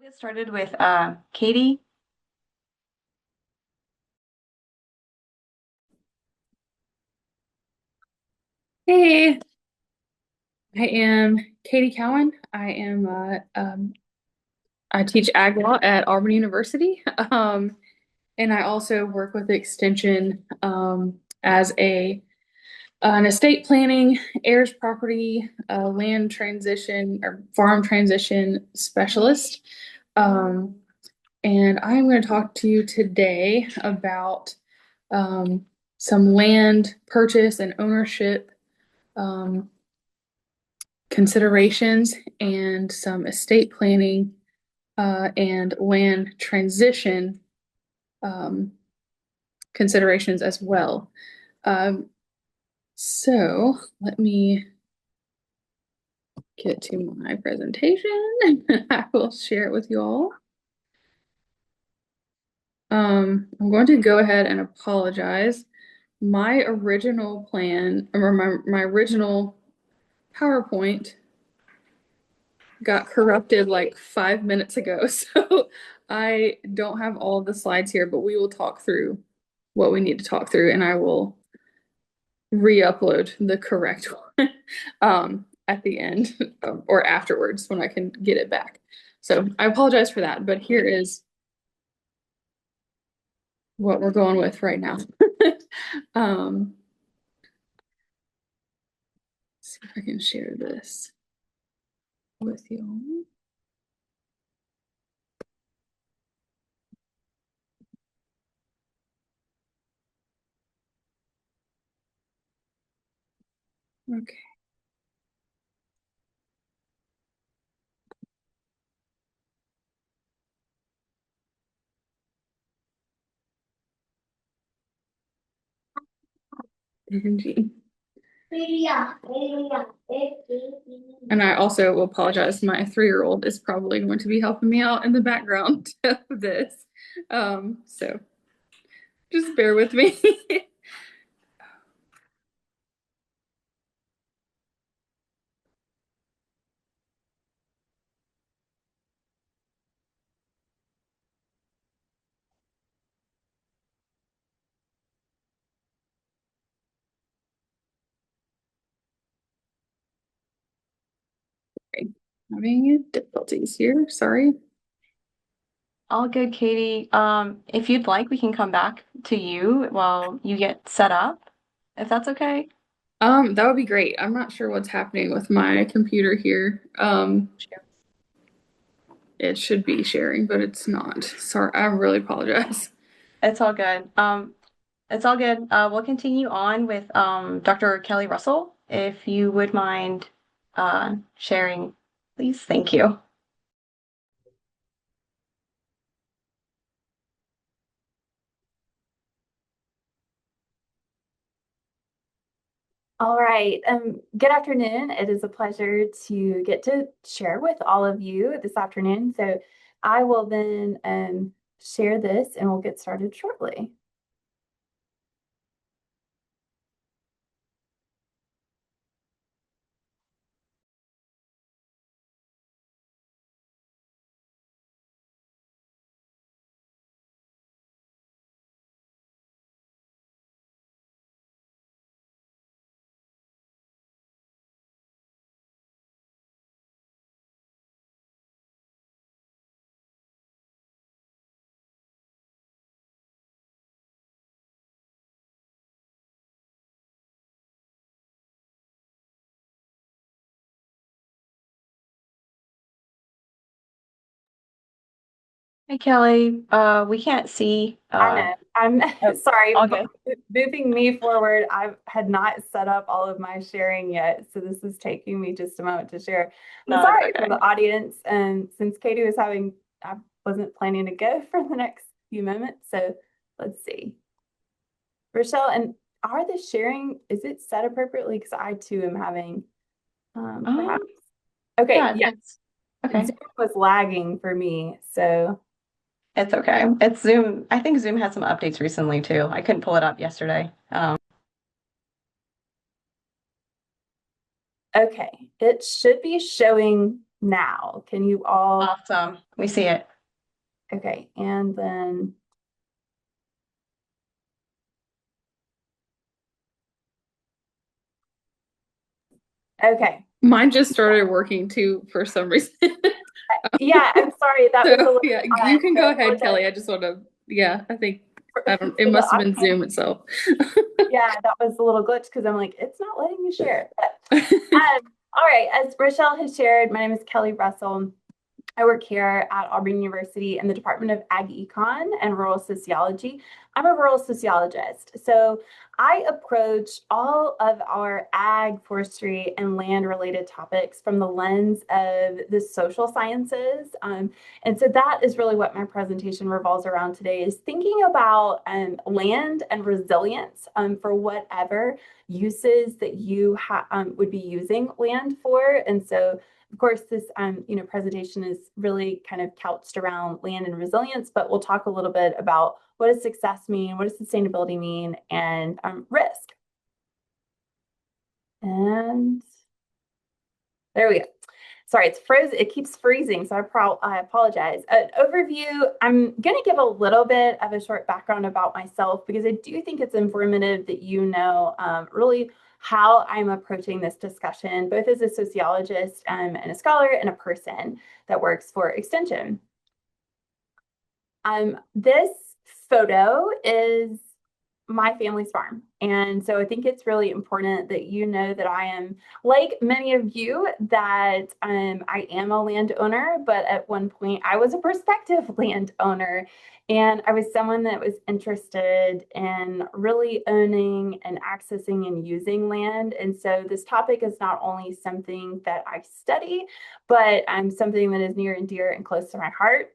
We'll get started with Katie. Hey, I am Katie Cowan. I teach ag law at Auburn University, and I also work with Extension as an estate planning, heirs property, land transition, or farm transition specialist. Um, and I'm going to talk to you today about um, some land purchase and ownership um, considerations and some estate planning and land transition um, considerations as well. Um, so let me get to my presentation. I will share it with you all. I'm going to go ahead and apologize. My original plan, or my original PowerPoint got corrupted like 5 minutes ago. So I don't have all of the slides here, but we will talk through what we need to talk through and I will re-upload the correct one at the end or afterwards when I can get it back. So I apologize for that, but here is what we're going with right now. um, see if I can share this with you. Okay. Angie. And I also will apologize. My 3-year-old is probably going to be helping me out in the background of this. So just bear with me. Okay. Having difficulties here. Sorry. All good, Katie. If you'd like, we can come back to you while you get set up, if that's okay. That would be great. I'm not sure what's happening with my computer here. It should be sharing, but it's not. Sorry, I really apologize. It's all good. It's all good. We'll continue on with Dr. Kelly Russell, if you would mind sharing, please. Thank you. All right. Good afternoon. It is a pleasure to get to share with all of you this afternoon. So I will then share this and we'll get started shortly. Hey, Kelly. We can't see. I know. I'm Oh, sorry, all but good. moving me forward, I had not set up all of my sharing yet. So this is taking me just a moment to share. I'm No, it's sorry for okay. the audience. And since Katie was I wasn't planning to go for the next few moments. So let's see. Rochelle, and are the sharing, is it set appropriately? Because I too am having perhaps. Okay, Yeah, yeah. it's okay. Zoom was lagging for me. So It's okay. It's Zoom. I think Zoom had some updates recently too. I couldn't pull it up yesterday. okay, it should be showing now. Can you all? Awesome. We see it. Okay, and then okay. Mine just started working too for some reason. Yeah, I'm sorry. That was a So little yeah, you can I go ahead, apologize Kelly. I just want to, yeah, I think I don't, it for the must have been audience. Zoom itself. Yeah, that was a little glitch because I'm like, it's not letting me share. All right, as Rochelle has shared, my name is Kelly Russell. I work here at Auburn University in the Department of Ag Econ and Rural Sociology. I'm a rural sociologist, so I approach all of our ag, forestry, and land related topics from the lens of the social sciences. And so that is really what my presentation revolves around today, is thinking about land and resilience for whatever uses that you would be using land for. And so of course, this presentation is really kind of couched around land and resilience, but we'll talk a little bit about what does success mean, what does sustainability mean, and risk. And there we go. Sorry, it's frozen. It keeps freezing, so I apologize. An overview, I'm going to give a little bit of a short background about myself because I do think it's informative that you know really how I'm approaching this discussion, both as a sociologist and a scholar and a person that works for Extension. This photo is my family's farm. And so I think it's really important that you know that I am, like many of you, that I am a landowner, but at one point I was a prospective landowner. And I was someone that was interested in really owning and accessing and using land. And so this topic is not only something that I study, but something that is near and dear and close to my heart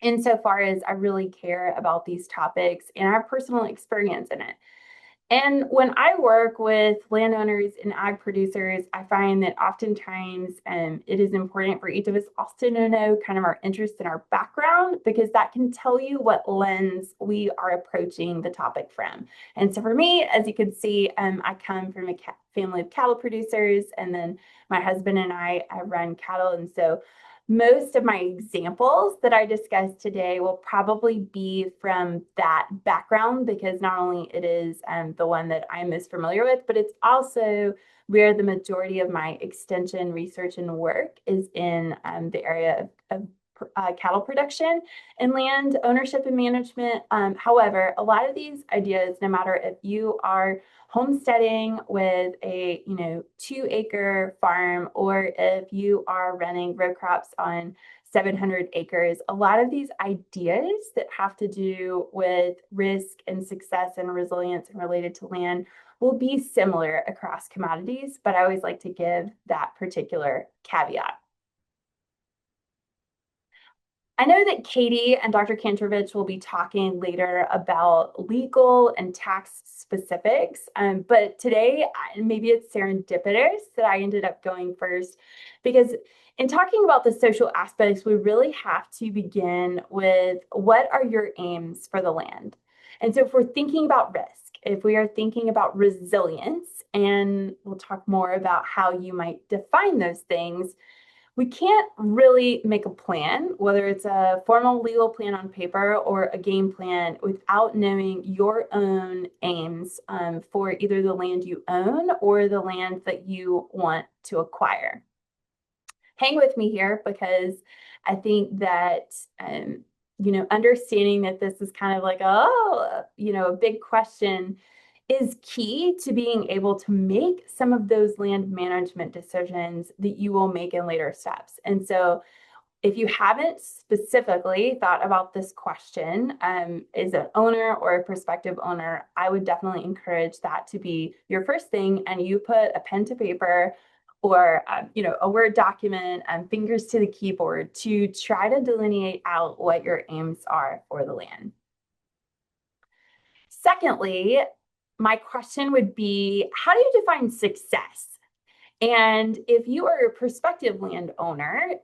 insofar as I really care about these topics and I have personal experience in it. And when I work with landowners and ag producers, I find that oftentimes it is important for each of us also to know kind of our interest and our background, because that can tell you what lens we are approaching the topic from. And so for me, as you can see, I come from a family of cattle producers, and then my husband and I run cattle. And so most of my examples that I discuss today will probably be from that background, because not only it is the one that I'm most familiar with, but it's also where the majority of my extension research and work is in the area of cattle production and land ownership and management. However, a lot of these ideas, no matter if you are homesteading with a 2-acre farm, or if you are running row crops on 700 acres, a lot of these ideas that have to do with risk and success and resilience and related to land will be similar across commodities, but I always like to give that particular caveat. I know that Katie and Dr. Kantrovich will be talking later about legal and tax specifics, but today maybe it's serendipitous that I ended up going first, because in talking about the social aspects, we really have to begin with what are your aims for the land? And so if we're thinking about risk, if we are thinking about resilience, and we'll talk more about how you might define those things, we can't really make a plan, whether it's a formal legal plan on paper or a game plan, without knowing your own aims for either the land you own or the land that you want to acquire. Hang with me here, because I think that understanding that this is kind of like a big question is key to being able to make some of those land management decisions that you will make in later steps. And so if you haven't specifically thought about this question as an owner or a prospective owner, I would definitely encourage that to be your first thing, and you put a pen to paper or a Word document and fingers to the keyboard to try to delineate out what your aims are for the land. Secondly, my question would be, how do you define success? And if you are a prospective landowner,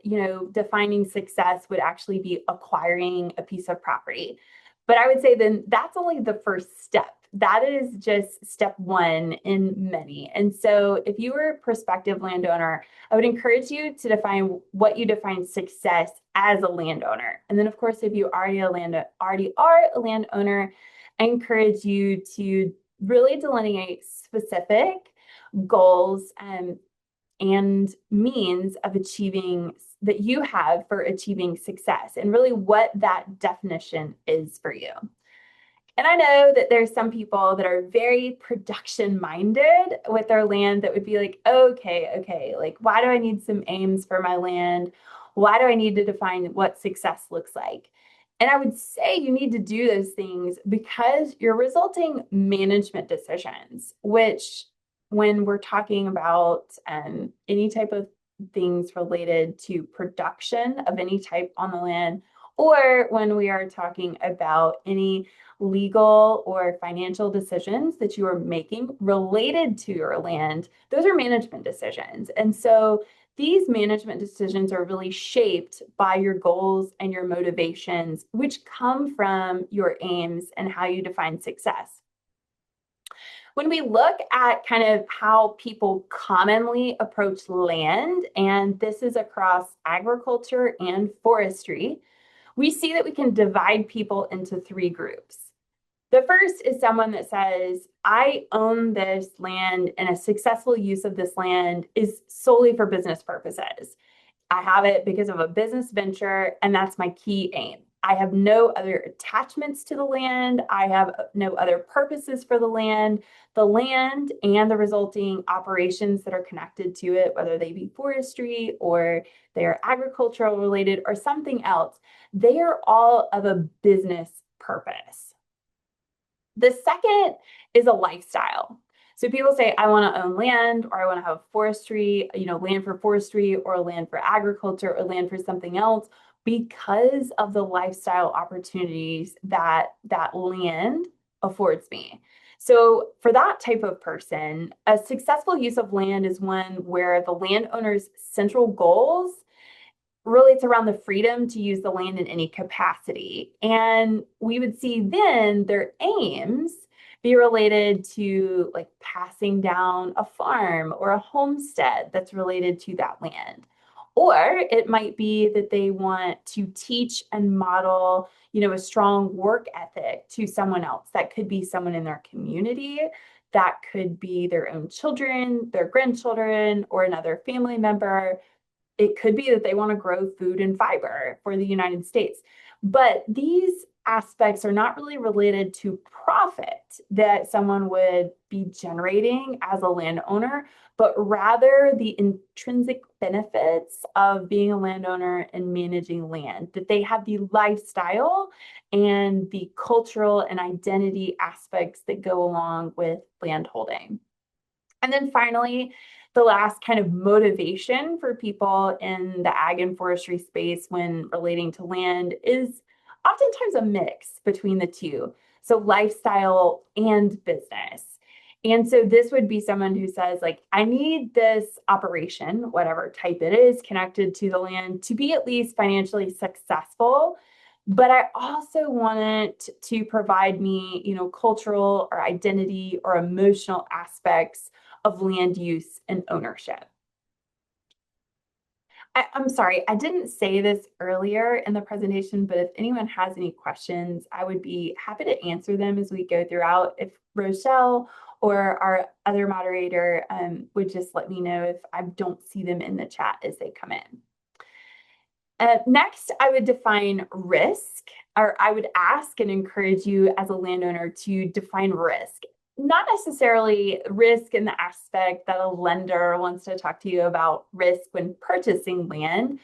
defining success would actually be acquiring a piece of property. But I would say then that's only the first step. that is just step one in many. And so if you were a prospective landowner, I would encourage you to define what you define success as a landowner. And then of course, if you already are a landowner, I encourage you to really delineate specific goals and means of achieving that you have for achieving success and really what that definition is for you. And I know that there's some people that are very production minded with their land that would be like, okay, like, why do I need some aims for my land? Why do I need to define what success looks like? And I would say you need to do those things because you're resulting management decisions, which when we're talking about any type of things related to production of any type on the land, or when we are talking about any legal or financial decisions that you are making related to your land, those are management decisions. And so these management decisions are really shaped by your goals and your motivations, which come from your aims and how you define success. When we look at kind of how people commonly approach land, and this is across agriculture and forestry, we see that we can divide people into three groups. The first is someone that says, I own this land and a successful use of this land is solely for business purposes. I have it because of a business venture, and that's my key aim. I have no other attachments to the land. I have no other purposes for the land. The land and the resulting operations that are connected to it, whether they be forestry or they are agricultural related or something else, they are all of a business purpose. The second is a lifestyle. So people say, I want to own land, or I want to have forestry, land for forestry or land for agriculture or land for something else because of the lifestyle opportunities that that land affords me. So for that type of person, a successful use of land is one where the landowner's central goals really it's around the freedom to use the land in any capacity. And we would see then their aims be related to like passing down a farm or a homestead that's related to that land. Or it might be that they want to teach and model, a strong work ethic to someone else. That could be someone in their community. That could be their own children, their grandchildren, or another family member. It could be that they want to grow food and fiber for the United States. But these aspects are not really related to profit that someone would be generating as a landowner, but rather the intrinsic benefits of being a landowner and managing land, that they have the lifestyle and the cultural and identity aspects that go along with landholding. And then finally, the last kind of motivation for people in the ag and forestry space when relating to land is oftentimes a mix between the two. So lifestyle and business. And so this would be someone who says, like, I need this operation, whatever type it is, connected to the land to be at least financially successful. But I also want it to provide me, cultural or identity or emotional aspects of land use and ownership. I'm sorry, I didn't say this earlier in the presentation, but if anyone has any questions, I would be happy to answer them as we go throughout. If Rochelle or our other moderator would just let me know if I don't see them in the chat as they come in. Next, I would define risk, or I would ask and encourage you as a landowner to define risk. Not necessarily risk in the aspect that a lender wants to talk to you about risk when purchasing land,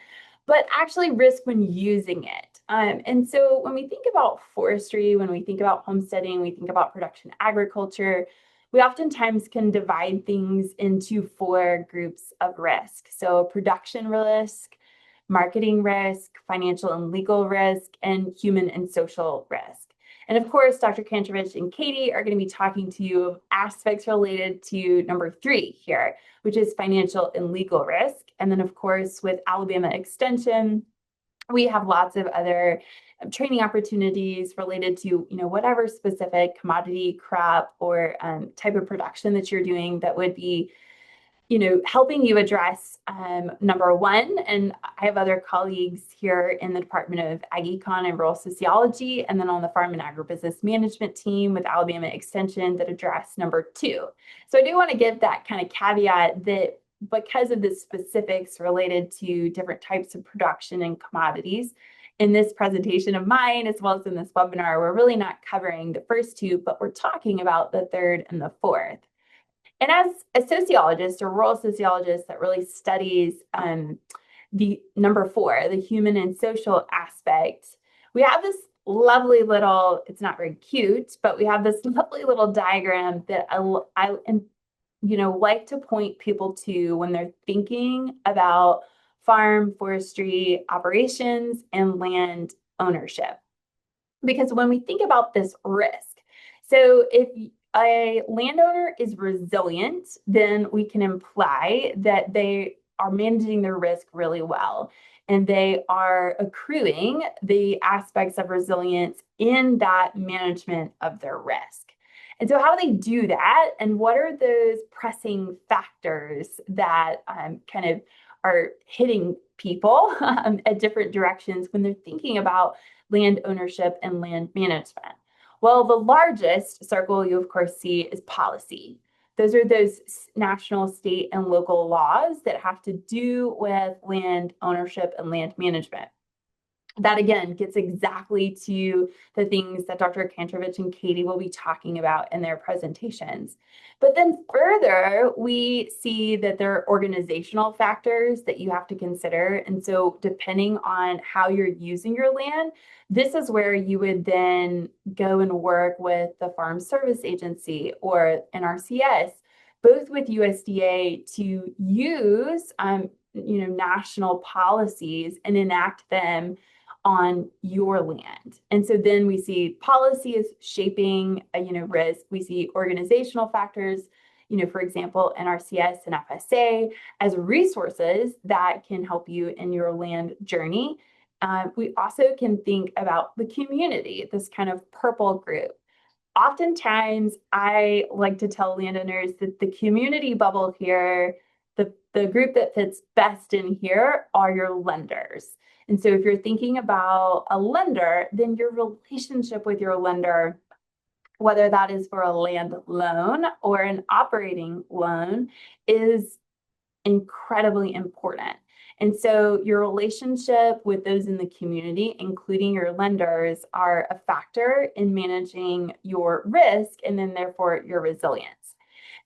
but actually risk when using it. And so when we think about forestry, when we think about homesteading, we think about production agriculture, we oftentimes can divide things into 4 groups of risk. So production risk, marketing risk, financial and legal risk, and human and social risk. And of course, Dr. Kantrovich and Katie are going to be talking to you of aspects related to number 3 here, which is financial and legal risk. And then of course, with Alabama Extension, We have lots of other training opportunities related to, whatever specific commodity, crop, or type of production that you're doing that would be, helping you address number one. And I have other colleagues here in the Department of Ag Econ and Rural Sociology, and then on the Farm and Agribusiness Management team with Alabama Extension that address number two. So I do want to give that kind of caveat that because of the specifics related to different types of production and commodities, in this presentation of mine, as well as in this webinar, we're really not covering the first two, but we're talking about the third and the fourth. And as a sociologist or rural sociologist that really studies the number four, the human and social aspect, we have this lovely little, it's not very cute, but we have this lovely little diagram that I like to point people to when they're thinking about farm forestry operations and land ownership. Because when we think about this risk, so if a landowner is resilient, then we can imply that they are managing their risk really well and they are accruing the aspects of resilience in that management of their risk. And so how do they do that? And what are those pressing factors that kind of are hitting people at different directions when they're thinking about land ownership and land management? Well, the largest circle you, of course, see is policy. Those are those national, state, and local laws that have to do with land ownership and land management. That, again, gets exactly to the things that Dr. Kantrovich and Katie will be talking about in their presentations. But then further, we see that there are organizational factors that you have to consider. And so depending on how you're using your land, this is where you would then go and work with the Farm Service Agency or NRCS, both with USDA to use national policies and enact them on your land. And so then we see policy is shaping, risk. We see organizational factors, for example, NRCS and FSA as resources that can help you in your land journey. We also can think about the community, this kind of purple group. Oftentimes, I like to tell landowners that the community bubble here, the group that fits best in here are your lenders. And so if you're thinking about a lender, then your relationship with your lender, whether that is for a land loan or an operating loan, is incredibly important. And so your relationship with those in the community, including your lenders, are a factor in managing your risk and then therefore your resilience.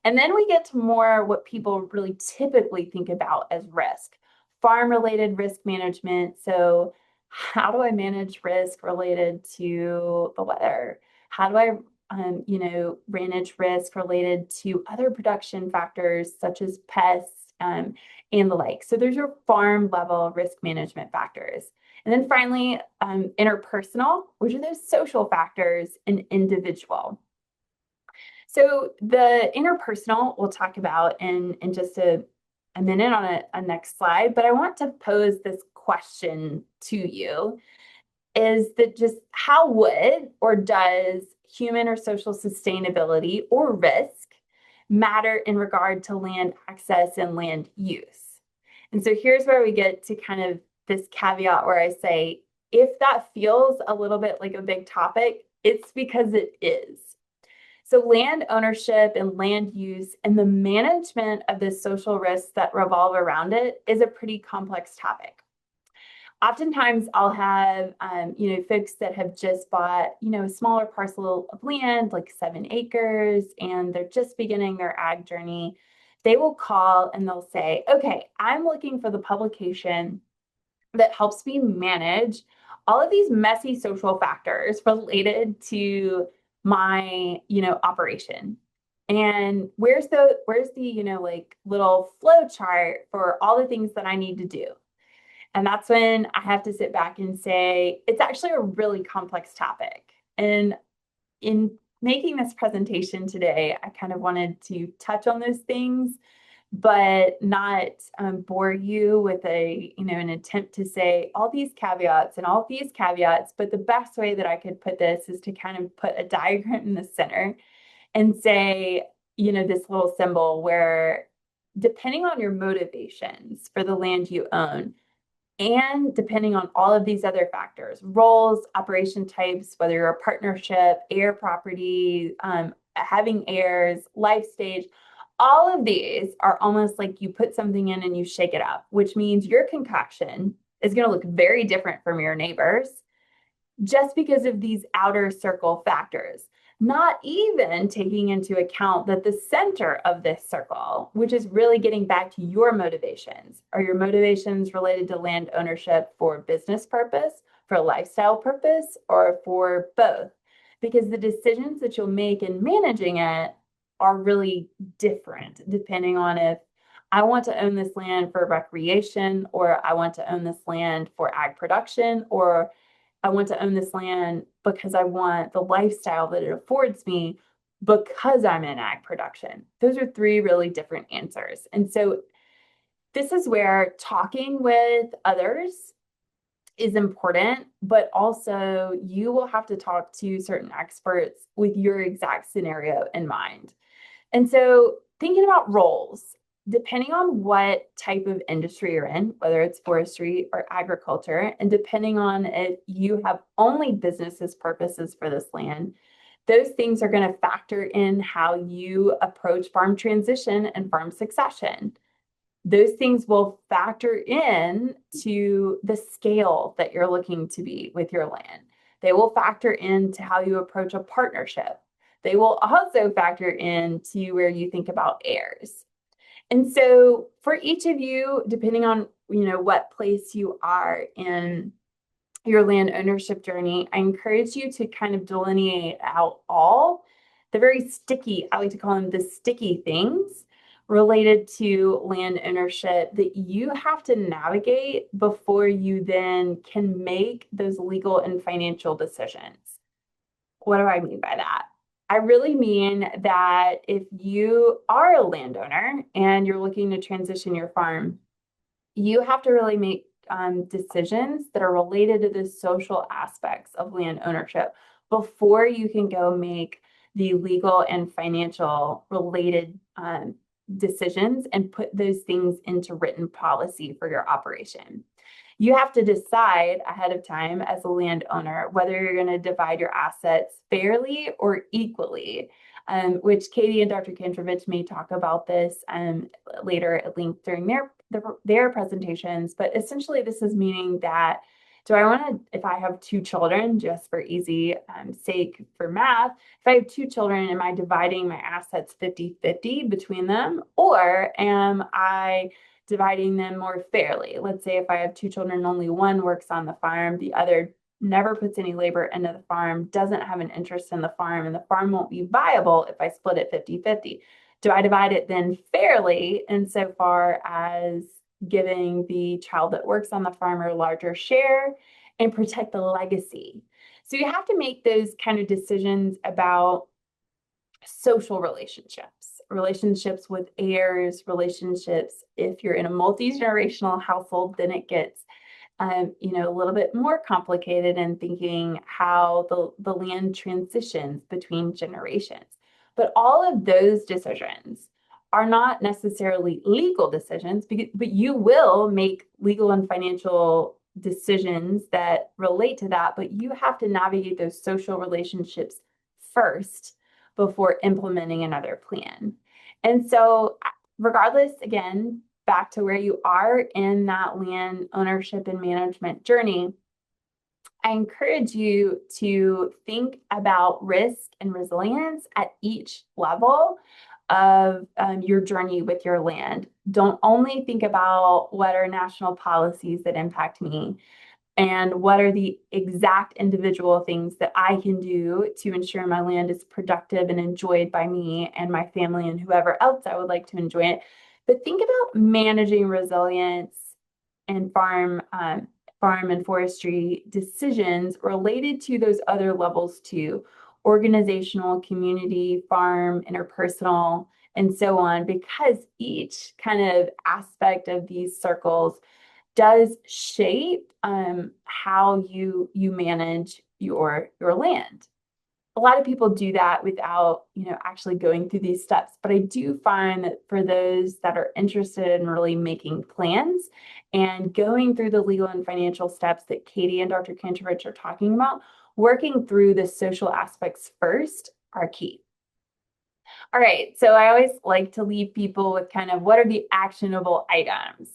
And then we get to more what people really typically think about as risk. Farm-related risk management. So how do I manage risk related to the weather? How do I, manage risk related to other production factors such as pests and the like? So there's your farm-level risk management factors. And then finally, interpersonal, which are those social factors and individual. So the interpersonal we'll talk about in just a minute on a next slide, but I want to pose this question to you, is that just how would or does human or social sustainability or risk matter in regard to land access and land use? And so here's where we get to kind of this caveat where I say, if that feels a little bit like a big topic, it's because it is. So land ownership and land use and the management of the social risks that revolve around it is a pretty complex topic. Oftentimes I'll have, folks that have just bought, a smaller parcel of land, like 7 acres, and they're just beginning their ag journey. They will call and they'll say, okay, I'm looking for the publication that helps me manage all of these messy social factors related to my, operation. And where's the, little flow chart for all the things that I need to do? And that's when I have to sit back and say, it's actually a really complex topic. And in making this presentation today, I kind of wanted to touch on those things but not bore you with an attempt to say all these caveats and all these caveats. But the best way that I could put this is to kind of put a diagram in the center and say, this little symbol where depending on your motivations for the land you own, and depending on all of these other factors, roles, operation types, whether you're a partnership, heir property, having heirs, life stage, all of these are almost like you put something in and you shake it up, which means your concoction is going to look very different from your neighbors just because of these outer circle factors, not even taking into account that the center of this circle, which is really getting back to your motivations, are your motivations related to land ownership for business purpose, for lifestyle purpose, or for both? Because the decisions that you'll make in managing it are really different depending on if I want to own this land for recreation, or I want to own this land for ag production, or I want to own this land because I want the lifestyle that it affords me because I'm in ag production. Those are three really different answers. And so this is where talking with others is important, but also you will have to talk to certain experts with your exact scenario in mind. And so thinking about roles, depending on what type of industry you're in, whether it's forestry or agriculture, and depending on if you have only businesses purposes for this land, those things are going to factor in how you approach farm transition and farm succession. Those things will factor in to the scale that you're looking to be with your land. They will factor into how you approach a partnership. They will also factor into where you think about heirs. And so for each of you, depending on what place you are in your land ownership journey, I encourage you to kind of delineate out all the very sticky, I like to call them the sticky things related to land ownership that you have to navigate before you then can make those legal and financial decisions. What do I mean by that? I really mean that if you are a landowner and you're looking to transition your farm, you have to really make decisions that are related to the social aspects of land ownership before you can go make the legal and financial related decisions and put those things into written policy for your operation. You have to decide ahead of time as a landowner whether you're going to divide your assets fairly or equally, which Katie and Dr. Kantrovich may talk about this later at length during their presentations. But essentially, this is meaning that do I want to, if I have two children, just for easy sake for math, if I have two children, am I dividing my assets 50-50 between them, or am I dividing them more fairly? Let's say if I have two children, only one works on the farm, the other never puts any labor into the farm, doesn't have an interest in the farm, and the farm won't be viable if I split it 50-50. Do I divide it then fairly insofar as giving the child that works on the farm a larger share and protect the legacy? So you have to make those kind of decisions about social relationships with heirs, relationships. If you're in a multi-generational household, then it gets a little bit more complicated in thinking how the land transitions between generations. But all of those decisions are not necessarily legal decisions, but you will make legal and financial decisions that relate to that, but you have to navigate those social relationships first before implementing another plan. And so regardless, again, back to where you are in that land ownership and management journey, I encourage you to think about risk and resilience at each level of your journey with your land. Don't only think about what are national policies that impact me and what are the exact individual things that I can do to ensure my land is productive and enjoyed by me and my family and whoever else I would like to enjoy it. But think about managing resilience and farm and forestry decisions related to those other levels too: organizational, community, farm, interpersonal, and so on, because each kind of aspect of these circles does shape how you manage your land. A lot of people do that without, actually going through these steps. But I do find that for those that are interested in really making plans and going through the legal and financial steps that Katie and Dr. Kantrovich are talking about, working through the social aspects first are key. All right, so I always like to leave people with kind of what are the actionable items.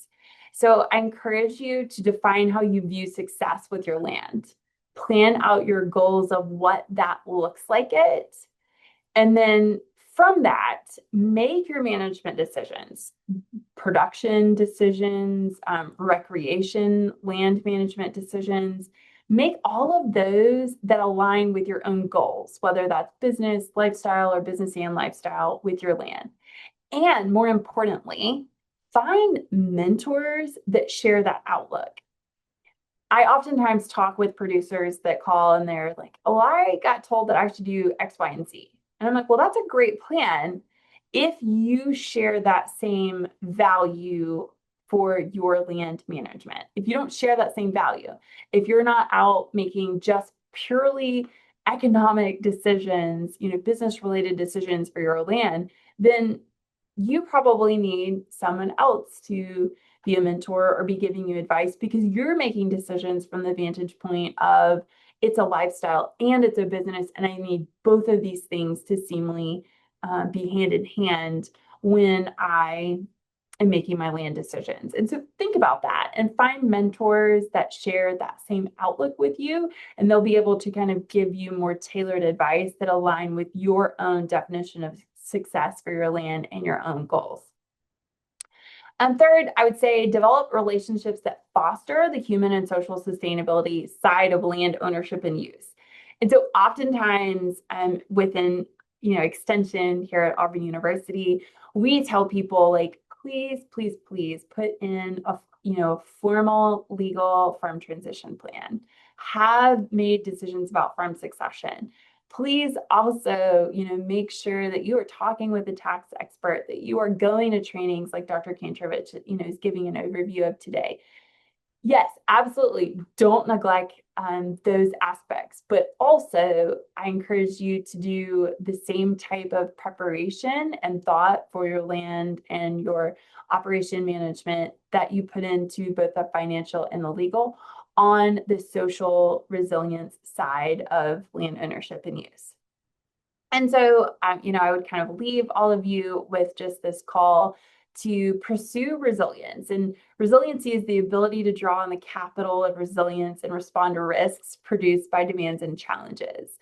So I encourage you to define how you view success with your land. Plan out your goals of what that looks like it. And then from that, make your management decisions, production decisions, recreation, land management decisions. Make all of those that align with your own goals, whether that's business, lifestyle, or business and lifestyle with your land. And more importantly, find mentors that share that outlook. I oftentimes talk with producers that call and they're like, oh, I got told that I should do X, Y, and Z. And I'm like, well, that's a great plan if you share that same value for your land management. If you don't share that same value, if you're not out making just purely economic decisions, business related decisions for your land, then you probably need someone else to be a mentor or be giving you advice, because you're making decisions from the vantage point of it's a lifestyle and it's a business, and I need both of these things to seamlessly be hand in hand when I am making my land decisions. And so think about that and find mentors that share that same outlook with you, and they'll be able to kind of give you more tailored advice that align with your own definition of success for your land and your own goals. And third, I would say develop relationships that foster the human and social sustainability side of land ownership and use. And so oftentimes within extension here at Auburn University, we tell people like, please, please, please put in a formal legal farm transition plan. Have made decisions about farm succession. Please also, make sure that you are talking with a tax expert, that you are going to trainings like Dr. Kantrovich, is giving an overview of today. Yes, absolutely. Don't neglect those aspects, but also I encourage you to do the same type of preparation and thought for your land and your operation management that you put into both the financial and the legal on the social resilience side of land ownership and use. And so, I would kind of leave all of you with just this call to pursue resilience. And resiliency is the ability to draw on the capital of resilience and respond to risks produced by demands and challenges.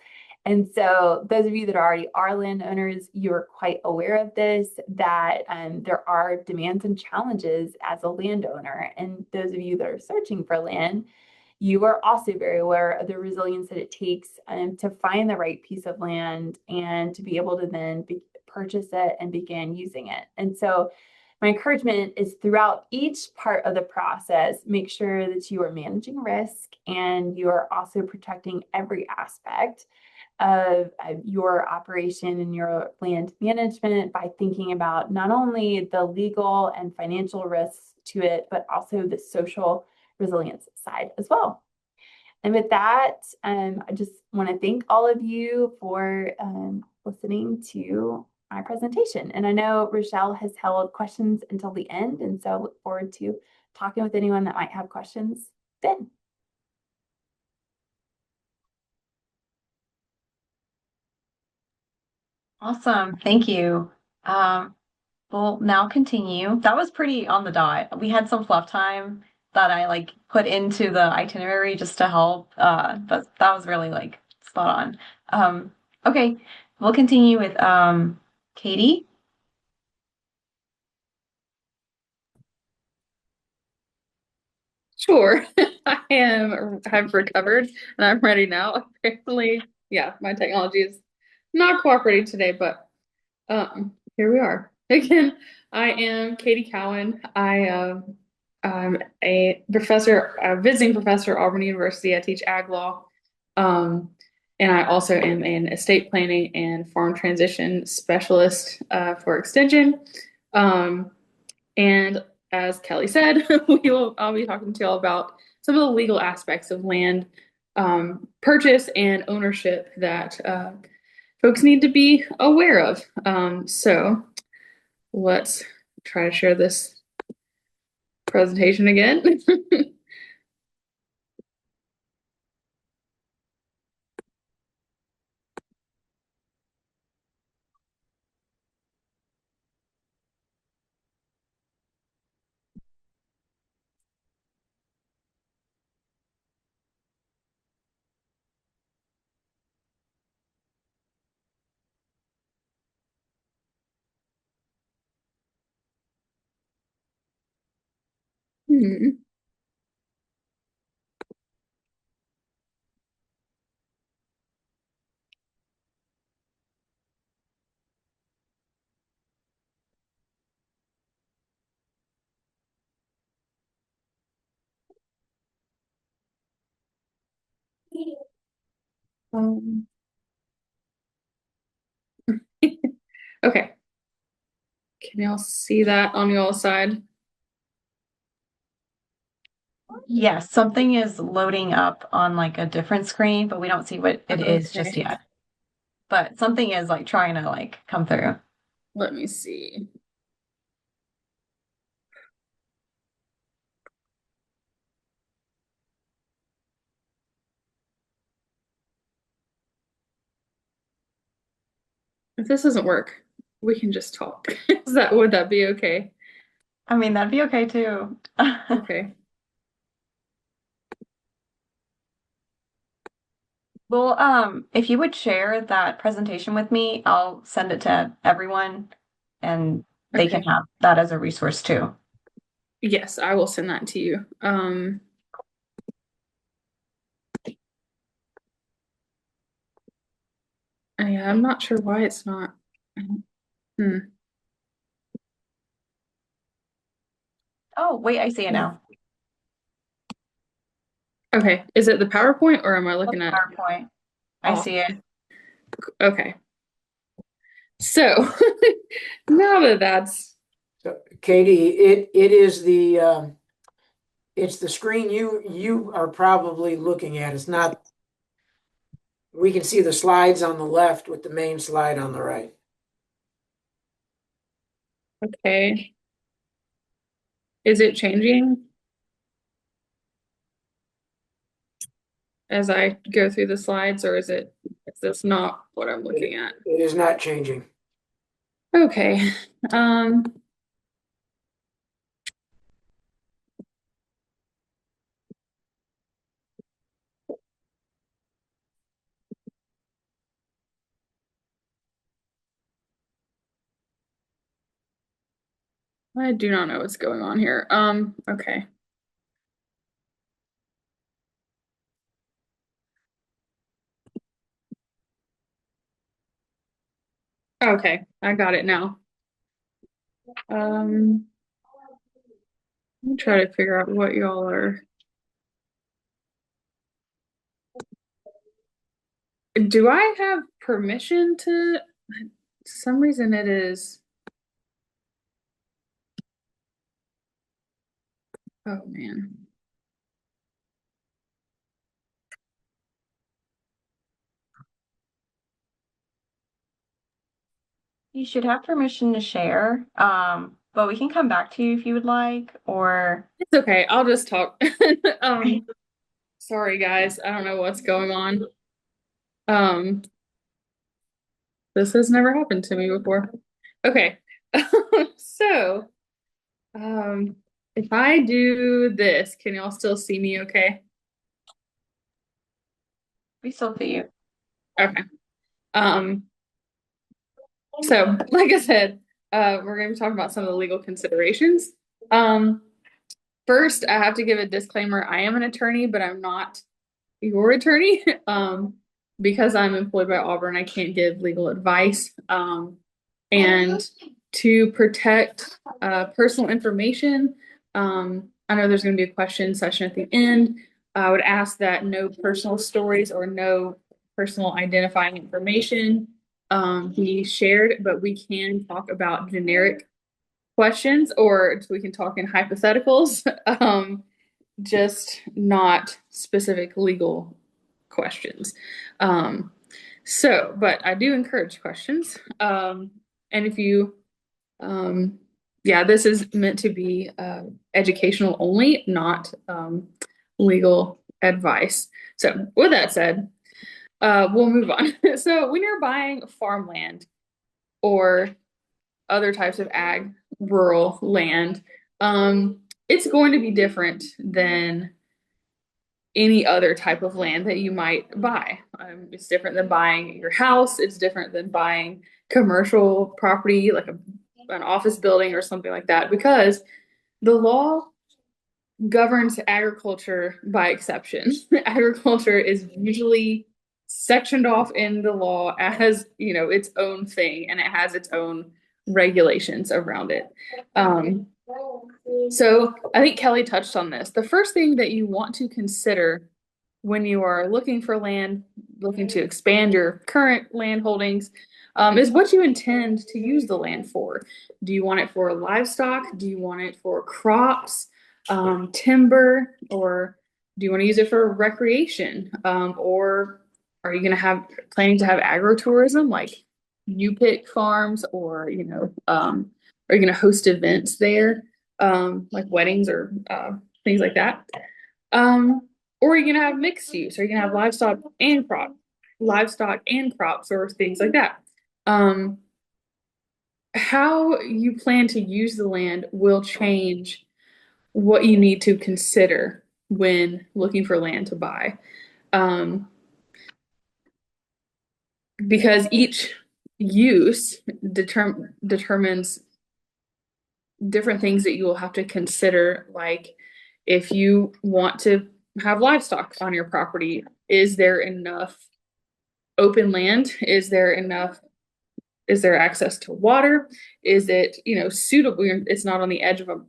And so those of you that already are landowners, you're quite aware of this, that there are demands and challenges as a landowner. And those of you that are searching for land, you are also very aware of the resilience that it takes to find the right piece of land and to be able to then purchase it and begin using it. And so my encouragement is throughout each part of the process, make sure that you are managing risk and you are also protecting every aspect of your operation and your land management by thinking about not only the legal and financial risks to it, but also the social resilience side as well. And with that, I just want to thank all of you for listening to my presentation. And I know Rochelle has held questions until the end, and so I look forward to talking with anyone that might have questions then. Awesome. Thank you. We'll now continue. That was pretty on the dot. We had some fluff time that I like put into the itinerary just to help. But that was really like spot on. Okay, we'll continue with Katie. Sure. I've recovered and I'm ready now. Apparently, yeah, my technology is not cooperating today, but here we are. Again, I am Katie Cowan. I'm a professor, a visiting professor at Auburn University. I teach ag law. And I also am an estate planning and farm transition specialist for Extension. Um, and as Kelly said, I'll be talking to y'all about some of the legal aspects of land purchase and ownership that folks need to be aware of. So let's try to share this presentation again. Hmm. Um, okay. Can y'all see that on y'all's side? Yes, something is loading up on like a different screen, but we don't see what it is just Okay. yet. But something is like trying to like come through. Let me see. If this doesn't work, we can just talk. Would that be okay? I mean, that'd be okay too. Okay. Well, if you would share that presentation with me, I'll send it to everyone and they can Okay. have that as a resource too. Yes, I will send that to you. Yeah, I'm not sure why it's not. Hmm. Oh, wait, I see it now. Okay. Is it the PowerPoint or am I That's looking at PowerPoint. I off? see it. Okay. So now that that's So, Katie, it is it's the screen you are probably looking at. It's not. We can see the slides on the left with the main slide on the right. okay. Is it changing as I go through the slides, or is this not what I'm looking at? It is not changing. Okay. Um, I do not know what's going on here. Okay. Okay, I got it now. Um, let me try to figure out what y'all are. Do I have permission to? For some reason it is. Oh man. You should have permission to share. But we can come back to you if you would like, or It's okay. I'll just talk. Um, sorry guys. I don't know what's going on. Um, this has never happened to me before. Okay. So, um, if I do this, can y'all still see me okay? we still see you. Okay. Um, so like I said, we're going to be talking about some of the legal considerations. Um, First, I have to give a disclaimer. I am an attorney, but I'm not your attorney. Because I'm employed by Auburn, I can't give legal advice. And to protect personal information, I know there's going to be a question session at the end. I would ask that no personal stories or no personal identifying information be shared, but we can talk about generic questions or we can talk in hypotheticals, just not specific legal questions. But I do encourage questions. And if you, yeah, this is meant to be educational only, not legal advice. So with that said, we'll move on. So when you're buying farmland or other types of ag, rural land, it's going to be different than any other type of land that you might buy. It's different than buying your house. It's different than buying commercial property like an office building or something like that because the law governs agriculture by exception. Agriculture is usually sectioned off in the law as, its own thing and it has its own regulations around it. So I think Kelly touched on this. The first thing that you want to consider when you are looking for land, looking to expand your current land holdings, is what you intend to use the land for. Do you want it for livestock? Do you want it for crops, timber, or do you want to use it for recreation? Or are you going to have planning to have agrotourism like you pick farms or, are you going to host events there, like weddings or things like that? Or are you going to have mixed use? Are you going to have livestock and crops, or things like that? How you plan to use the land will change what you need to consider when looking for land to buy. Because each use determines different things that you will have to consider, like if you want to have livestock on your property, is there enough open land? Is there access to water? Is it, suitable? It's not on the edge of a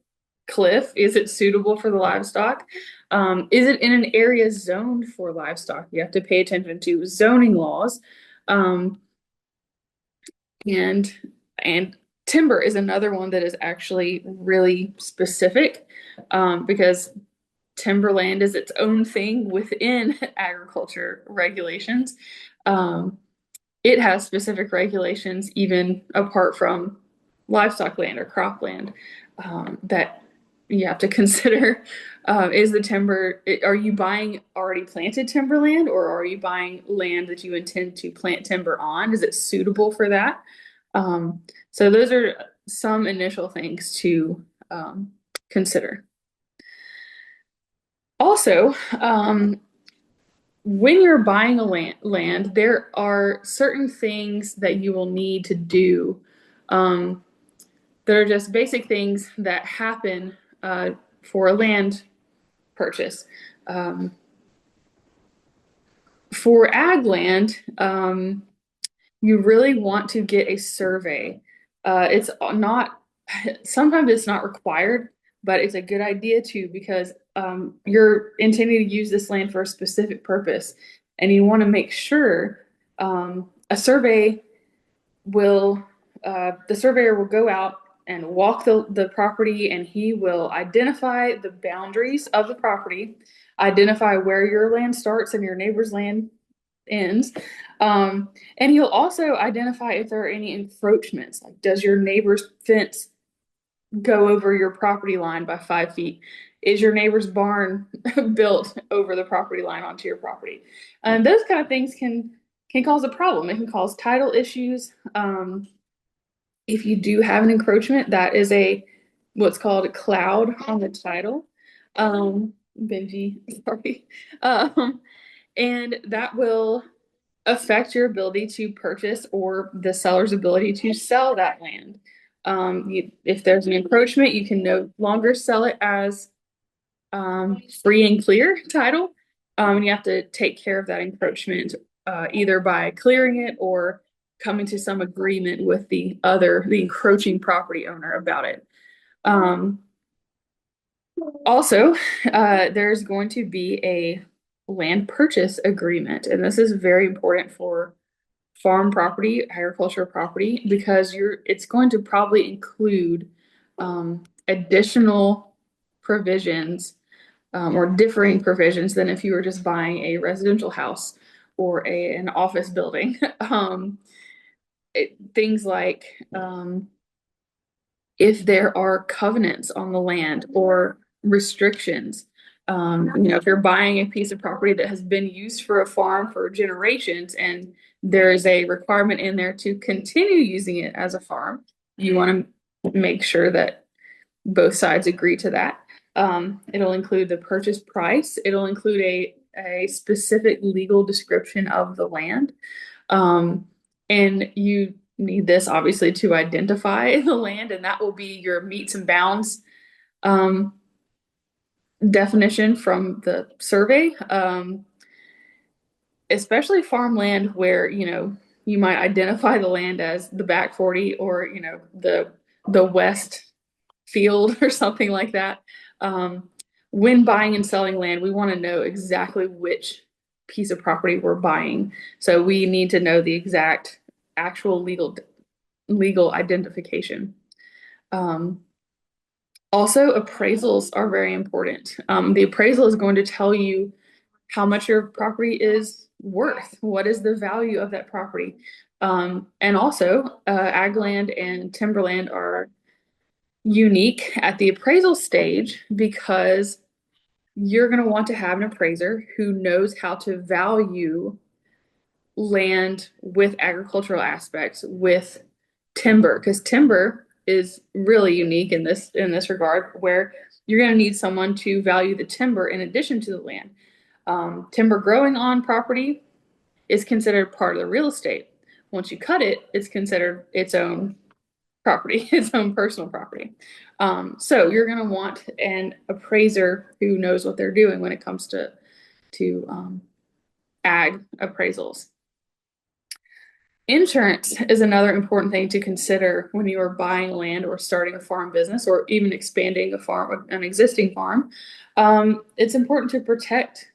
cliff. Is it suitable for the livestock? Is it in an area zoned for livestock? You have to pay attention to zoning laws. And timber is another one that is actually really specific, because timberland is its own thing within agriculture regulations. It has specific regulations even apart from livestock land or cropland, that you have to consider. Is the timber, are you buying already planted timberland or are you buying land that you intend to plant timber on? Is it suitable for that? So those are some initial things to consider. Also, when you're buying a land, there are certain things that you will need to do, that are just basic things that happen for a land purchase. For ag land, you really want to get a survey. It's not, sometimes it's not required, but it's a good idea too, because you're intending to use this land for a specific purpose. And you want to make sure a survey will, the surveyor will go out and walk the property, and he will identify the boundaries of the property, identify where your land starts and your neighbor's land ends. And he'll also identify if there are any encroachments. Like, does your neighbor's fence go over your property line by 5 feet? Is your neighbor's barn built over the property line onto your property? And those kind of things can cause a problem. It can cause title issues. If you do have an encroachment, that is what's called a cloud on the title. Benji, sorry. And that will affect your ability to purchase or the seller's ability to sell that land. If there's an encroachment, you can no longer sell it as free and clear title. You have to take care of that encroachment either by clearing it or coming to some agreement with the encroaching property owner about it. Also, there's going to be a land purchase agreement. And this is very important for farm property, agricultural property, because it's going to probably include additional provisions or differing provisions than if you were just buying a residential house or an office building. Things like if there are covenants on the land or restrictions. If you're buying a piece of property that has been used for a farm for generations and there is a requirement in there to continue using it as a farm, you want to make sure that both sides agree to that. It'll include the purchase price. It'll include a specific legal description of the land. And you need this obviously to identify the land, and that will be your meets and bounds definition from the survey. Especially farmland where, you might identify the land as the back 40 or, the west field or something like that. When buying and selling land, we want to know exactly which piece of property we're buying. So we need to know the exact actual legal identification. Also, appraisals are very important. The appraisal is going to tell you how much your property is worth. What is the value of that property? And also, ag land and timberland are unique at the appraisal stage because you're going to want to have an appraiser who knows how to value land with agricultural aspects, with timber, because timber is really unique in this regard, where you're going to need someone to value the timber in addition to the land. Timber growing on property is considered part of the real estate. Once you cut it, it's considered its own property, its own personal property. So you're going to want an appraiser who knows what they're doing when it comes to ag appraisals. Insurance is another important thing to consider when you are buying land or starting a farm business or even expanding an existing farm. It's important to protect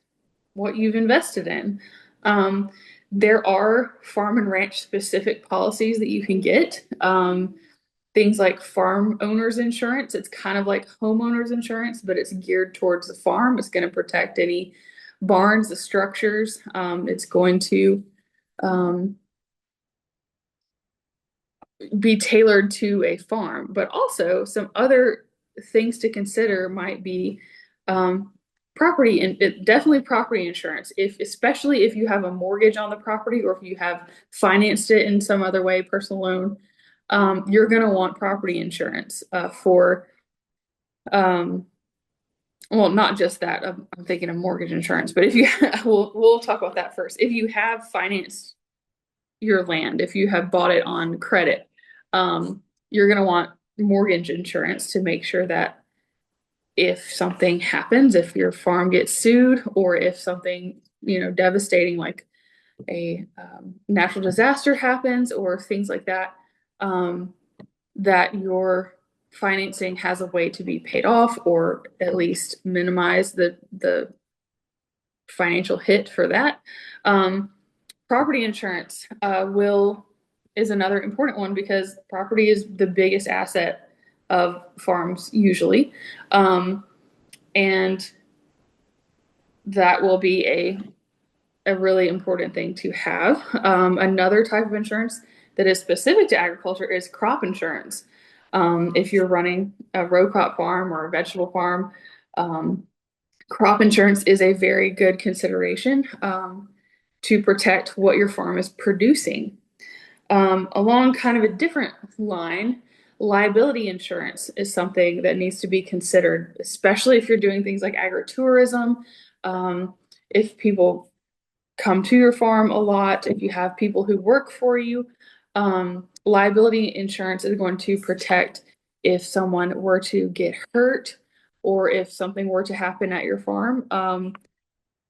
what you've invested in. There are farm and ranch specific policies that you can get. Things like farm owners insurance. It's kind of like homeowners insurance, but it's geared towards the farm. It's going to protect any barns, the structures. It's going to be tailored to a farm, but also some other things to consider might be property and definitely property insurance. Especially if you have a mortgage on the property or if you have financed it in some other way, personal loan, you're going to want property insurance for well, not just that. I'm thinking of mortgage insurance, but if you we'll talk about that first. If you have financed your land, if you have bought it on credit, you're going to want mortgage insurance to make sure that if something happens, if your farm gets sued, or if something devastating like a natural disaster happens, or things like that, that your financing has a way to be paid off, or at least minimize the financial hit for that. Property insurance is another important one because property is the biggest asset of farms usually. And that will be a really important thing to have. Another type of insurance that is specific to agriculture is crop insurance. If you're running a row crop farm or a vegetable farm, crop insurance is a very good consideration to protect what your farm is producing. Along kind of a different line, liability insurance is something that needs to be considered, especially if you're doing things like agritourism. If people come to your farm a lot, if you have people who work for you, liability insurance is going to protect if someone were to get hurt or if something were to happen at your farm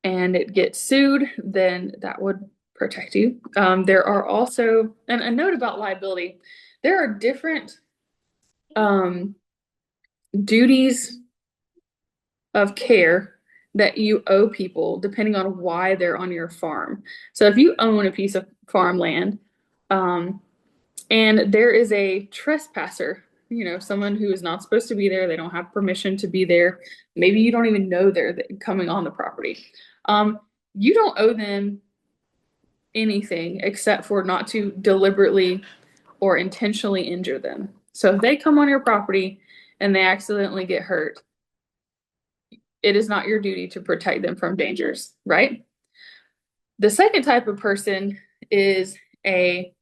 and it gets sued, then that would protect you. There are also, and a note about liability, there are different duties of care that you owe people depending on why they're on your farm. So if you own a piece of farmland, and there is a trespasser, someone who is not supposed to be there, they don't have permission to be there. Maybe you don't even know they're coming on the property. You don't owe them anything except for not to deliberately or intentionally injure them. So if they come on your property and they accidentally get hurt, it is not your duty to protect them from dangers, right? The second type of person is a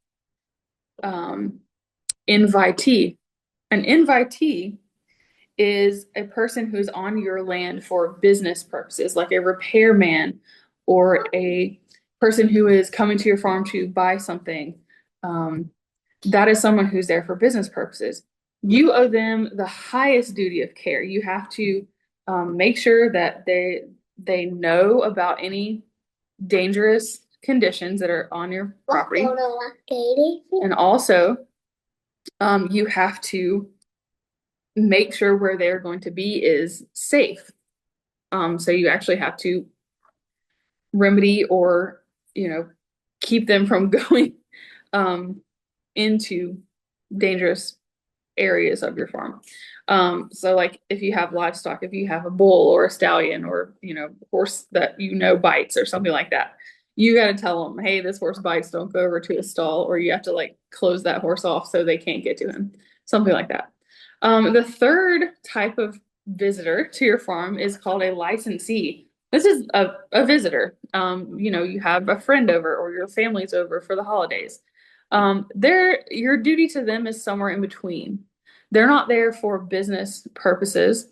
invitee. An invitee is a person who's on your land for business purposes, like a repairman or a person who is coming to your farm to buy something. That is someone who's there for business purposes. You owe them the highest duty of care. You have to make sure that they know about any dangerous conditions that are on your property. And also, you have to make sure where they're going to be is safe. So you actually have to remedy or, keep them from going into dangerous areas of your farm. So like if you have livestock, if you have a bull or a stallion or, horse that bites or something like that, you got to tell them, hey, this horse bites, don't go over to a stall, or you have to like close that horse off so they can't get to him, something like that. The third type of visitor to your farm is called a licensee. This is a visitor. You have a friend over or your family's over for the holidays. Your duty to them is somewhere in between. They're not there for business purposes.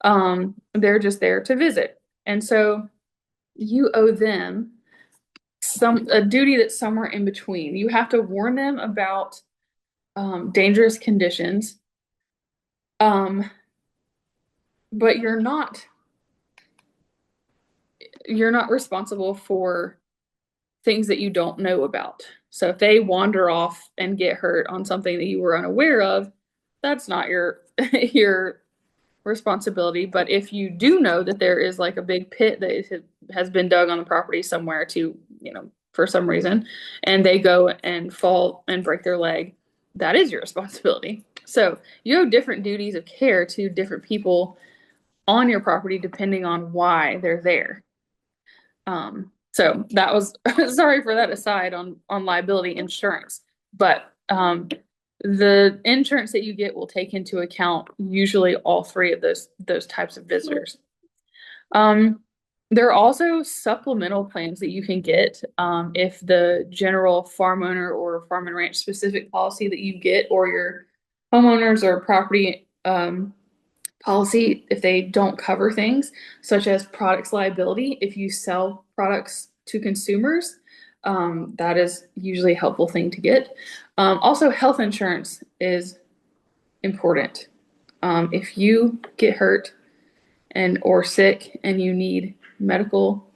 They're just there to visit. And so you owe them a duty that's somewhere in between. You have to warn them about dangerous conditions. But you're not responsible for things that you don't know about. So if they wander off and get hurt on something that you were unaware of, that's not your your responsibility. But if you do know that there is like a big pit that has been dug on the property somewhere to, for some reason, and they go and fall and break their leg, that is your responsibility. So you have different duties of care to different people on your property depending on why they're there. So that was sorry for that aside on liability insurance, but the insurance that you get will take into account usually all three of those types of visitors. There are also supplemental plans that you can get if the general farm owner or farm and ranch specific policy that you get, or your homeowners or property policy, if they don't cover things such as products liability. If you sell products to consumers, that is usually a helpful thing to get. Also, health insurance is important. If you get hurt or sick and you need medical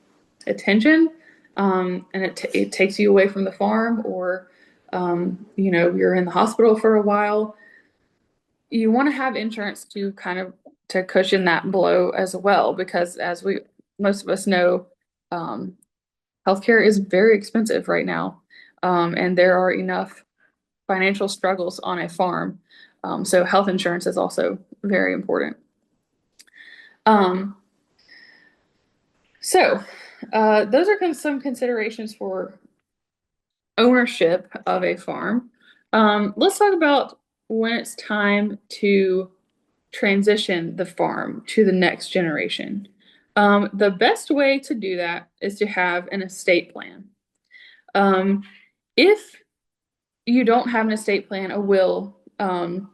attention, and it takes you away from the farm, or you're in the hospital for a while, you want to have insurance to kind of to cushion that blow as well, because as most of us know, healthcare is very expensive right now, and there are enough financial struggles on a farm. So health insurance is also very important. So those are some considerations for ownership of a farm. Let's talk about when it's time to transition the farm to the next generation. The best way to do that is to have an estate plan. If you don't have an estate plan, a will, the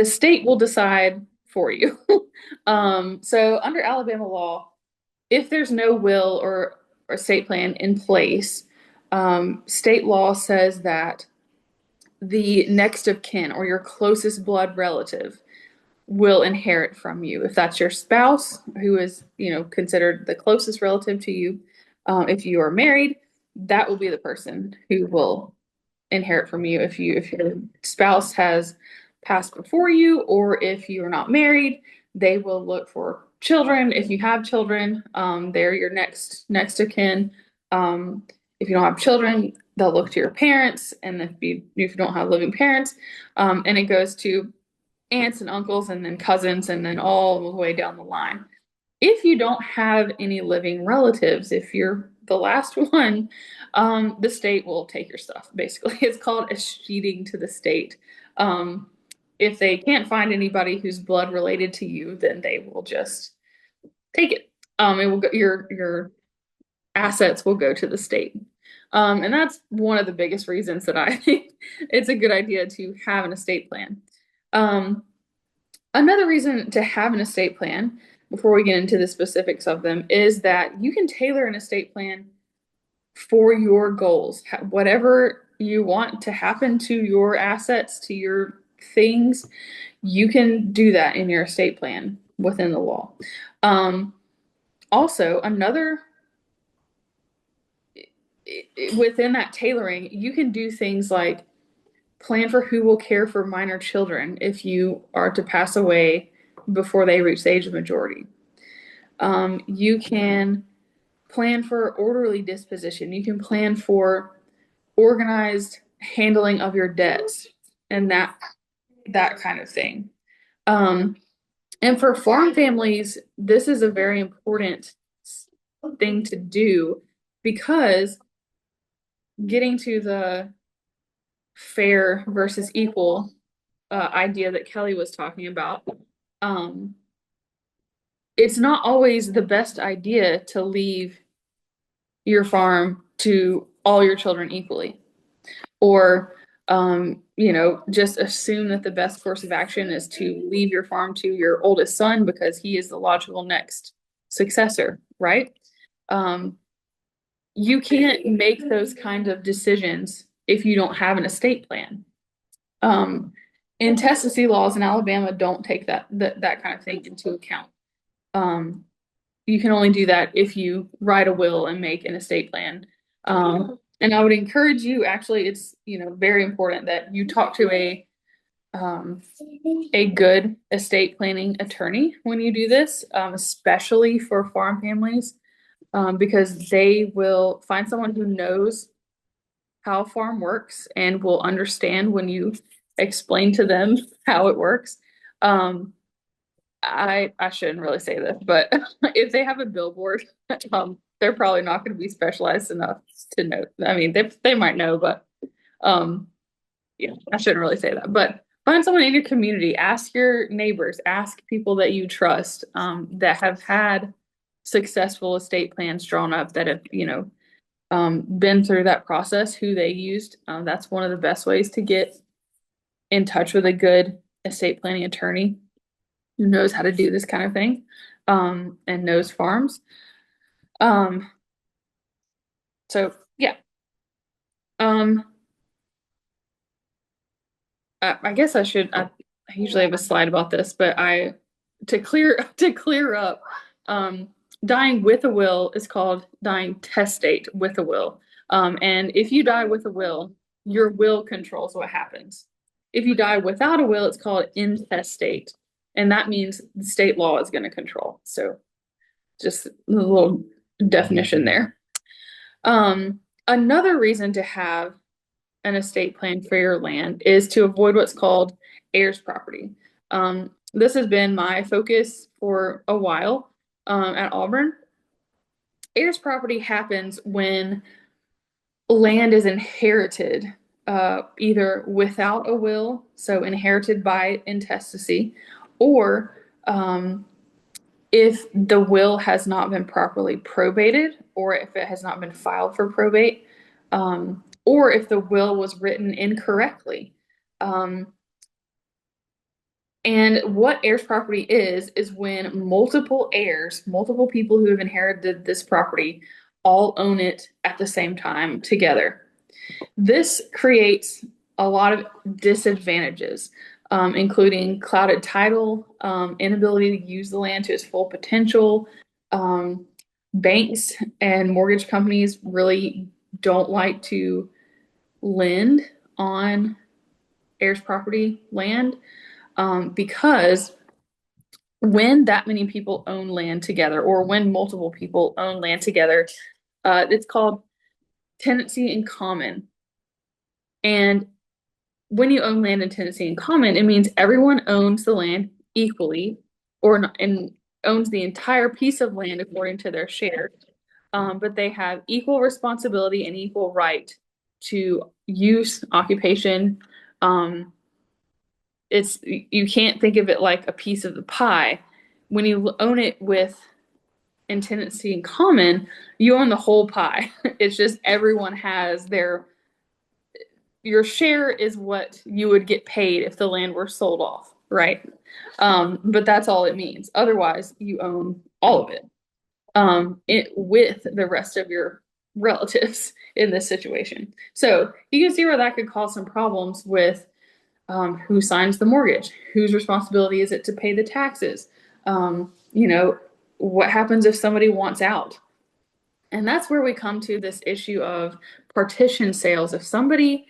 state will decide for you. So under Alabama law, if there's no will or estate plan in place, state law says that the next of kin or your closest blood relative will inherit from you. If that's your spouse, who is, considered the closest relative to you, if you are married, that will be the person who will inherit from you. If your spouse has passed before you, or if you are not married, they will look for children, if you have children, they're your next of kin. If you don't have children, they'll look to your parents, and if you don't have living parents, and it goes to aunts and uncles, and then cousins, and then all the way down the line. If you don't have any living relatives, if you're the last one, the state will take your stuff. Basically, it's called escheating to the state. If they can't find anybody who's blood related to you, then they will just take it. It will go, your assets will go to the state. And that's one of the biggest reasons that I think it's a good idea to have an estate plan. Another reason to have an estate plan, before we get into the specifics of them, is that you can tailor an estate plan for your goals. Whatever you want to happen to your assets, to your things, you can do that in your estate plan within the law. Also, within that tailoring, you can do things like plan for who will care for minor children if you are to pass away before they reach the age of majority. You can plan for orderly disposition. You can plan for organized handling of your debts and that kind of thing. And for farm families, this is a very important thing to do, because getting to the fair versus equal idea that Kelly was talking about, it's not always the best idea to leave your farm to all your children equally, or just assume that the best course of action is to leave your farm to your oldest son because he is the logical next successor, right? You can't make those kinds of decisions if you don't have an estate plan. Intestacy laws in Alabama don't take that kind of thing into account. You can only do that if you write a will and make an estate plan. And I would encourage you, actually, it's very important that you talk to a good estate planning attorney when you do this, especially for farm families, because they will find someone who knows how a farm works and will understand when you explain to them how it works. I shouldn't really say this, but if they have a billboard, they're probably not going to be specialized enough to know. I mean, they might know, but yeah, I shouldn't really say that. But find someone in your community, ask your neighbors, ask people that you trust, that have had successful estate plans drawn up, that have been through that process, who they used. That's one of the best ways to get in touch with a good estate planning attorney who knows how to do this kind of thing, and knows farms. So yeah. I guess I usually have a slide about this, but to clear up, dying with a will is called dying testate with a will. And if you die with a will, your will controls what happens. If you die without a will, it's called intestate. And that means the state law is going to control. So just a little definition there. Another reason to have an estate plan for your land is to avoid what's called heirs property. This has been my focus for a while at Auburn. Heirs property happens when land is inherited either without a will, so inherited by intestacy, or if the will has not been properly probated, or if it has not been filed for probate, or if the will was written incorrectly. And what heirs property is when multiple heirs, multiple people who have inherited this property, all own it at the same time together. This creates a lot of disadvantages, including clouded title, inability to use the land to its full potential. Banks and mortgage companies really don't like to lend on heirs property land, because when that many people own land together, or when multiple people own land together, it's called tenancy in common. And when you own land in tenancy in common, it means everyone owns the land equally, or not, and owns the entire piece of land according to their share. But they have equal responsibility and equal right to use, occupation. It's you can't think of it like a piece of the pie. When you own it with in tenancy in common, you own the whole pie. It's just everyone has your share is what you would get paid if the land were sold off, right? But that's all it means. Otherwise, you own all of it, with the rest of your relatives in this situation. So you can see where that could cause some problems with who signs the mortgage, whose responsibility is it to pay the taxes, what happens if somebody wants out. And that's where we come to this issue of partition sales. If somebody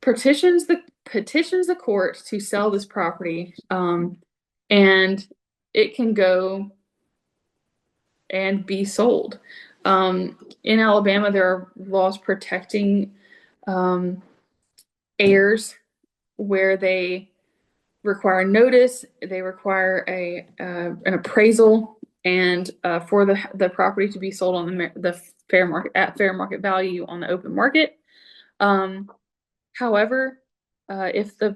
petitions the court to sell this property, and it can go and be sold. In Alabama, there are laws protecting heirs where they require notice, they require an appraisal, and for the property to be sold on the fair market at fair market value on the open market. However, if the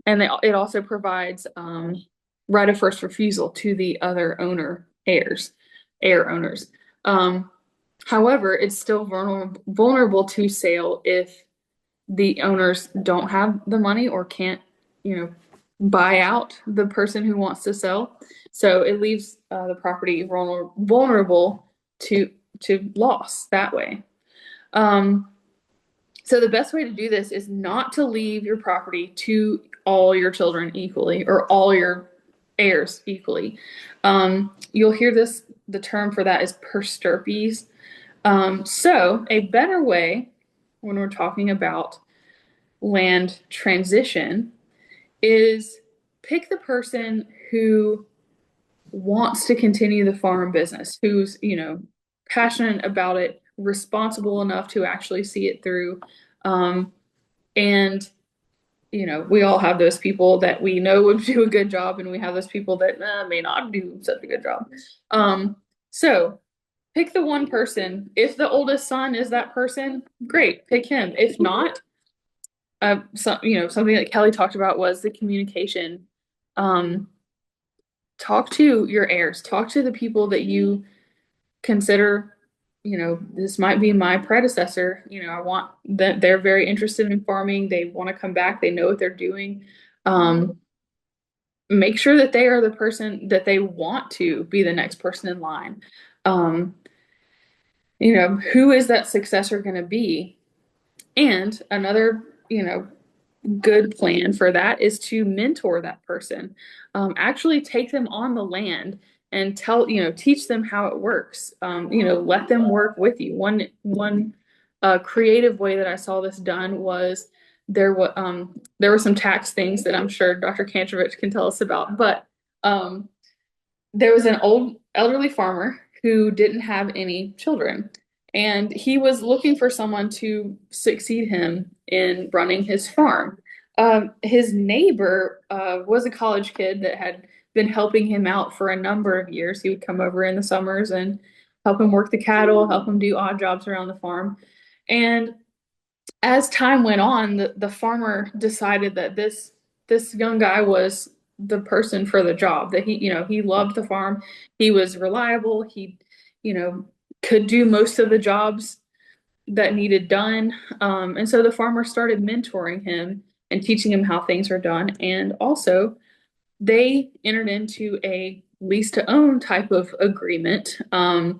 and it also provides right of first refusal to the other heir owners. However, it's still vulnerable to sale if the owners don't have the money or can't, buy out the person who wants to sell. So it leaves the property vulnerable to loss that way. So the best way to do this is not to leave your property to all your children equally or all your heirs equally. You'll hear the term for that is per stirpes. So a better way when we're talking about land transition is pick the person who wants to continue the farm business, who's, passionate about it, responsible enough to actually see it through. And, we all have those people that we know would do a good job, and we have those people that may not do such a good job. So pick the one person. If the oldest son is that person, great, pick him. If not, something that Kelly talked about was the communication. Talk to your heirs, talk to the people that you consider, this might be my predecessor. I want that they're very interested in farming. They want to come back. They know what they're doing. Make sure that they are the person that they want to be the next person in line. Who is that successor going to be? And another, good plan for that is to mentor that person. Actually take them on the land and teach them how it works. Let them work with you. One creative way that I saw this done was there were some tax things that I'm sure Dr. Kantrovich can tell us about, but there was an old elderly farmer who didn't have any children, and he was looking for someone to succeed him in running his farm. His neighbor was a college kid that had been helping him out for a number of years. He would come over in the summers and help him work the cattle, help him do odd jobs around the farm. And as time went on, the farmer decided that this young guy was the person for the job, that he loved the farm. He was reliable. He, could do most of the jobs that needed done. And so the farmer started mentoring him and teaching him how things are done. And also they entered into a lease to own type of agreement. I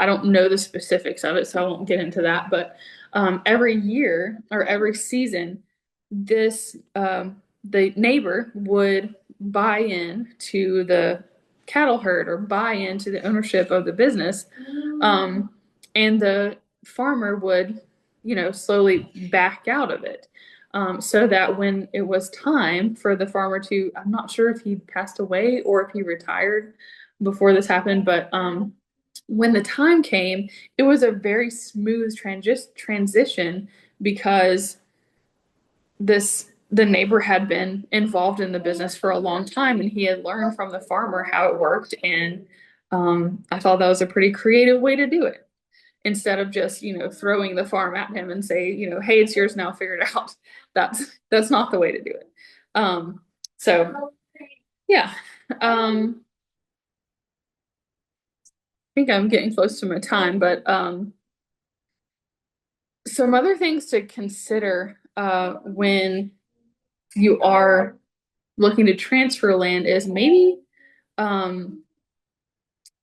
don't know the specifics of it, so I won't get into that. But every year or every season, the neighbor would buy in to the cattle herd or buy into the ownership of the business, and the farmer would, slowly back out of it. so that when it was time for the farmer to, I'm not sure if he passed away or if he retired before this happened, but when the time came, it was a very smooth transition because the neighbor had been involved in the business for a long time and he had learned from the farmer how it worked. And I thought that was a pretty creative way to do it instead of just, throwing the farm at him and say, hey, it's yours now, figure it out. That's not the way to do it. So yeah. I think I'm getting close to my time, but some other things to consider when you are looking to transfer land is maybe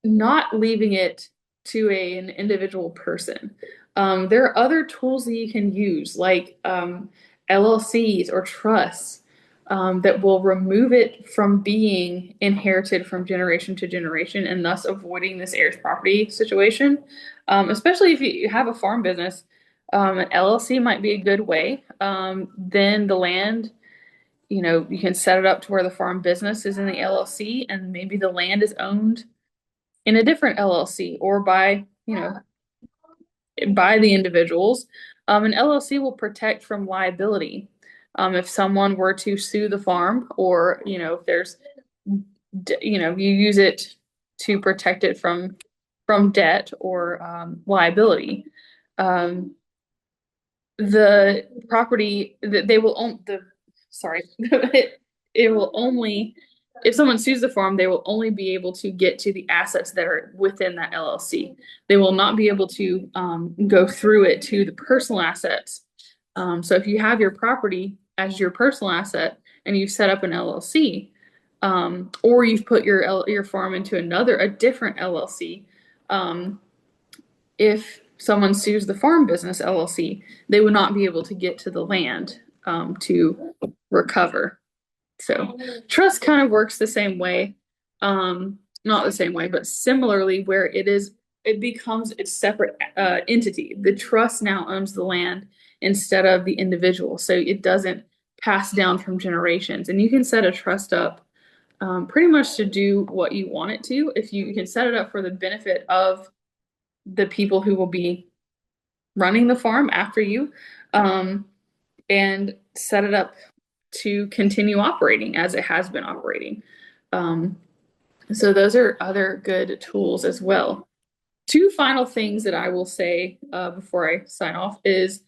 not leaving it to an individual person. There are other tools that you can use, like LLCs or trusts, that will remove it from being inherited from generation to generation and thus avoiding this heirs property situation. Especially if you have a farm business, an LLC might be a good way. Then the land, you can set it up to where the farm business is in the LLC and maybe the land is owned in a different LLC or by the individuals. An LLC will protect from liability. If someone were to sue the farm or, if there's, you use it to protect it from debt or liability. The property that they will own sorry, it will only, if someone sues the farm, they will only be able to get to the assets that are within that LLC. They will not be able to go through it to the personal assets. So if you have your property as your personal asset and you've set up an LLC, or you've put your farm into a different LLC, if someone sues the farm business LLC, they would not be able to get to the land to recover. So trust kind of works the same way. Not the same way, but similarly, where it becomes a separate entity. The trust now owns the land instead of the individual. So it doesn't pass down from generations. And you can set a trust up pretty much to do what you want it to. If you can set it up for the benefit of the people who will be running the farm after you, and set it up to continue operating as it has been operating. So those are other good tools as well. Two final things that I will say before I sign off is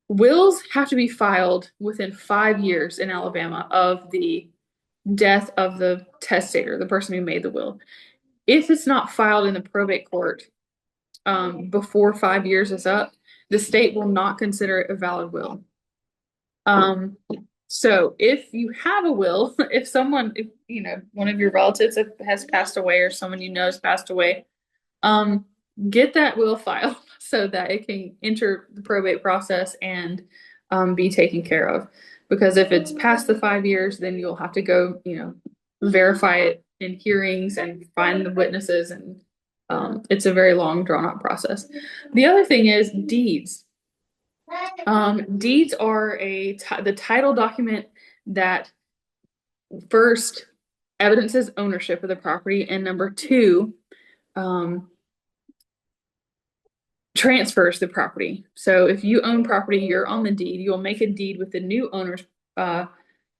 wills have to be filed within 5 years in Alabama of the death of the testator, the person who made the will. If it's not filed in the probate court before 5 years is up, the state will not consider it a valid will. So if you have a will, if one of your relatives has passed away or someone has passed away, get that will filed so that it can enter the probate process and be taken care of. Because if it's past the 5 years, then you'll have to go, verify it in hearings and find the witnesses, and it's a very long, drawn out process. The other thing is deeds. Deeds are the title document that first evidences ownership of the property, and number two, transfers the property. So if you own property, you're on the deed, you'll make a deed with the new owner's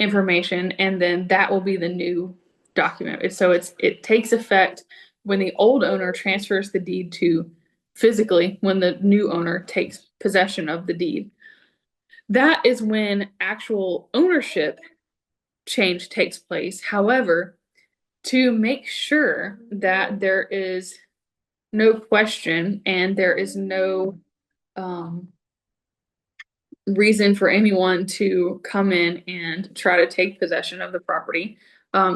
information, and then that will be the new document. So it takes effect when the old owner transfers the deed to physically when the new owner takes possession of the deed. That is when actual ownership change takes place. However, to make sure that there is no question and there is no reason for anyone to come in and try to take possession of the property,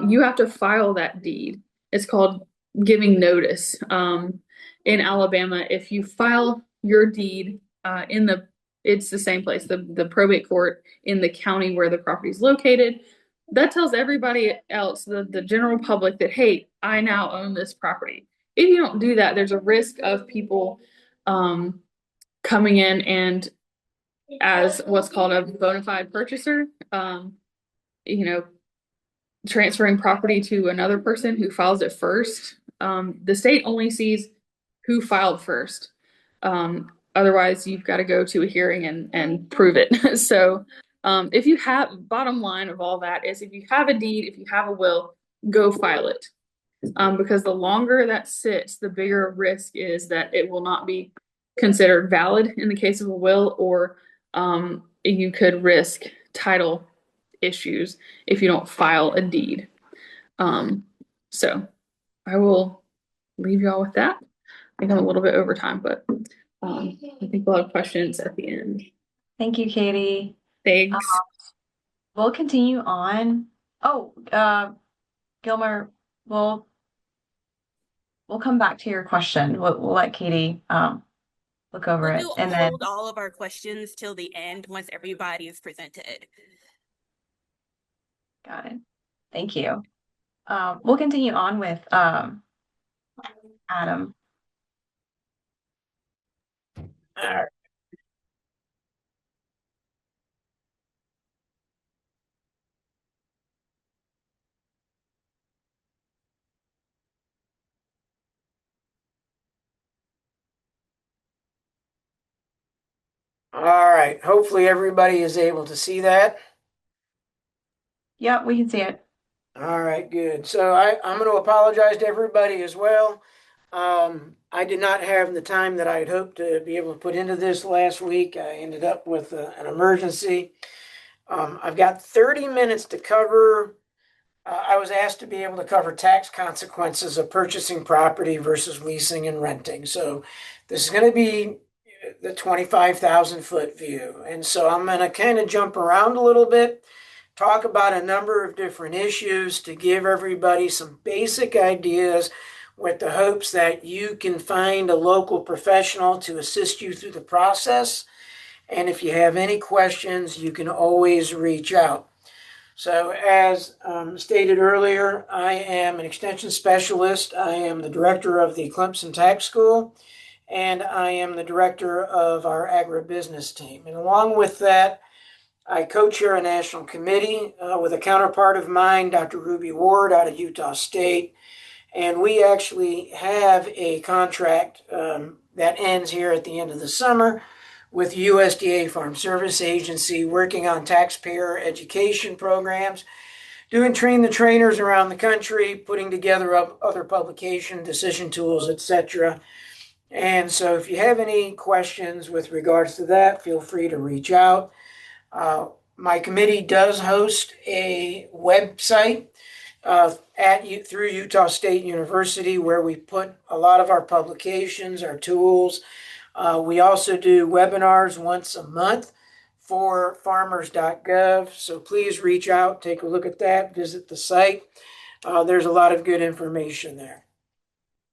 you have to file that deed. It's called giving notice. In Alabama, if you file your deed it's the same place, the probate court in the county where the property is located. That tells everybody else, the general public, that, hey, I now own this property. If you don't do that, there's a risk of people coming in and as what's called a bona fide purchaser. You know, transferring property to another person who files it first. The state only sees who filed first. Otherwise, you've got to go to a hearing and prove it. So, if you have, bottom line of all that is if you have a deed, if you have a will, go file it. Because the longer that sits, the bigger risk is that it will not be considered valid in the case of a will, or you could risk title issues if you don't file a deed. So I will leave y'all with that. I think I'm a little bit over time, but I think we'll have questions at the end. Thank you, Katie. Thanks. We'll continue on. Oh, Gilmer, we'll come back to your question. We'll let Katie look over it, We'll and then hold all of our questions till the end once everybody is presented. got it. Thank you. We'll continue on with Adam. All right. All right. Hopefully everybody is able to see that. Yeah, we can see it. All right, good. So I'm going to apologize to everybody as well. I did not have the time that I had hoped to be able to put into this last week. I ended up with an emergency. I've got 30 minutes to cover. I was asked to be able to cover tax consequences of purchasing property versus leasing and renting. So this is going to be the 25,000 foot view. And so I'm going to kind of jump around a little bit, talk about a number of different issues to give everybody some basic ideas with the hopes that you can find a local professional to assist you through the process. And if you have any questions, you can always reach out. So as stated earlier, I am an extension specialist. I am the director of the Clemson Tax School, and I am the director of our agribusiness team. And along with that, I co-chair a national committee with a counterpart of mine, Dr. Ruby Ward out of Utah State. And we actually have a contract that ends here at the end of the summer with USDA Farm Service Agency, working on taxpayer education programs, doing train the trainers around the country, putting together other publication, decision tools, etc. And so if you have any questions with regards to that, feel free to reach out. My committee does host a website through Utah State University where we put a lot of our publications, our tools. We also do webinars once a month for farmers.gov. So please reach out, take a look at that, visit the site. There's a lot of good information there.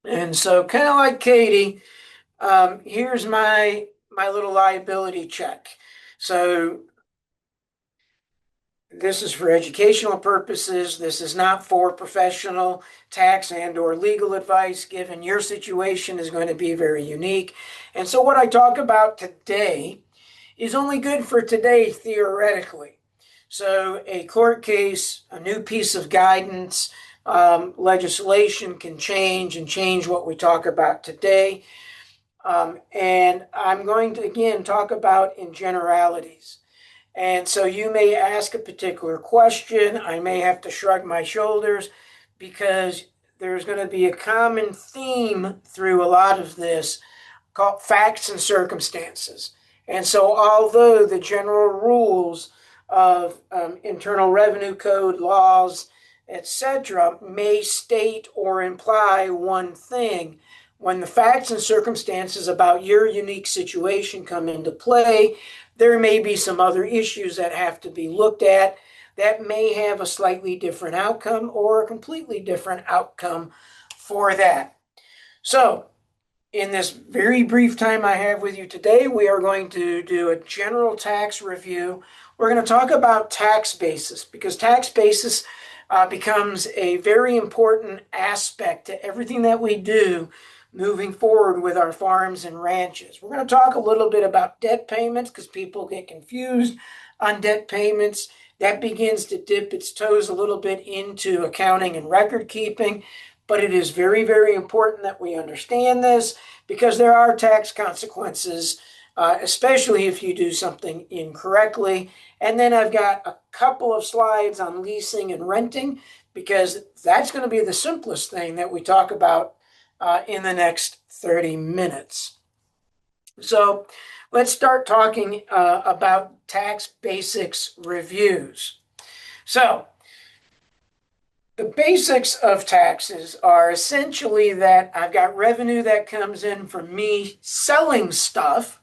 And so kind of like Katie, here's my little liability check. So this is for educational purposes. This is not for professional tax and or legal advice, given your situation is going to be very unique. And so what I talk about today is only good for today theoretically. So a court case, a new piece of guidance, legislation can change and change what we talk about today. And I'm going to, again, talk about in generalities. And so you may ask a particular question. I may have to shrug my shoulders because there's going to be a common theme through a lot of this called facts and circumstances. And so although the general rules of Internal Revenue Code laws, etc., may state or imply one thing, when the facts and circumstances about your unique situation come into play, there may be some other issues that have to be looked at that may have a slightly different outcome or a completely different outcome for that. So, in this very brief time I have with you today, we are going to do a general tax review. We're going to talk about tax basis because tax basis becomes a very important aspect to everything that we do moving forward with our farms and ranches. We're going to talk a little bit about debt payments because people get confused on debt payments. That begins to dip its toes a little bit into accounting and record keeping, but it is very, very important that we understand this because there are tax consequences, especially if you do something incorrectly. And then I've got a couple of slides on leasing and renting because that's going to be the simplest thing that we talk about in the next 30 minutes. So let's start talking about tax basics reviews. So the basics of taxes are essentially that I've got revenue that comes in from me selling stuff,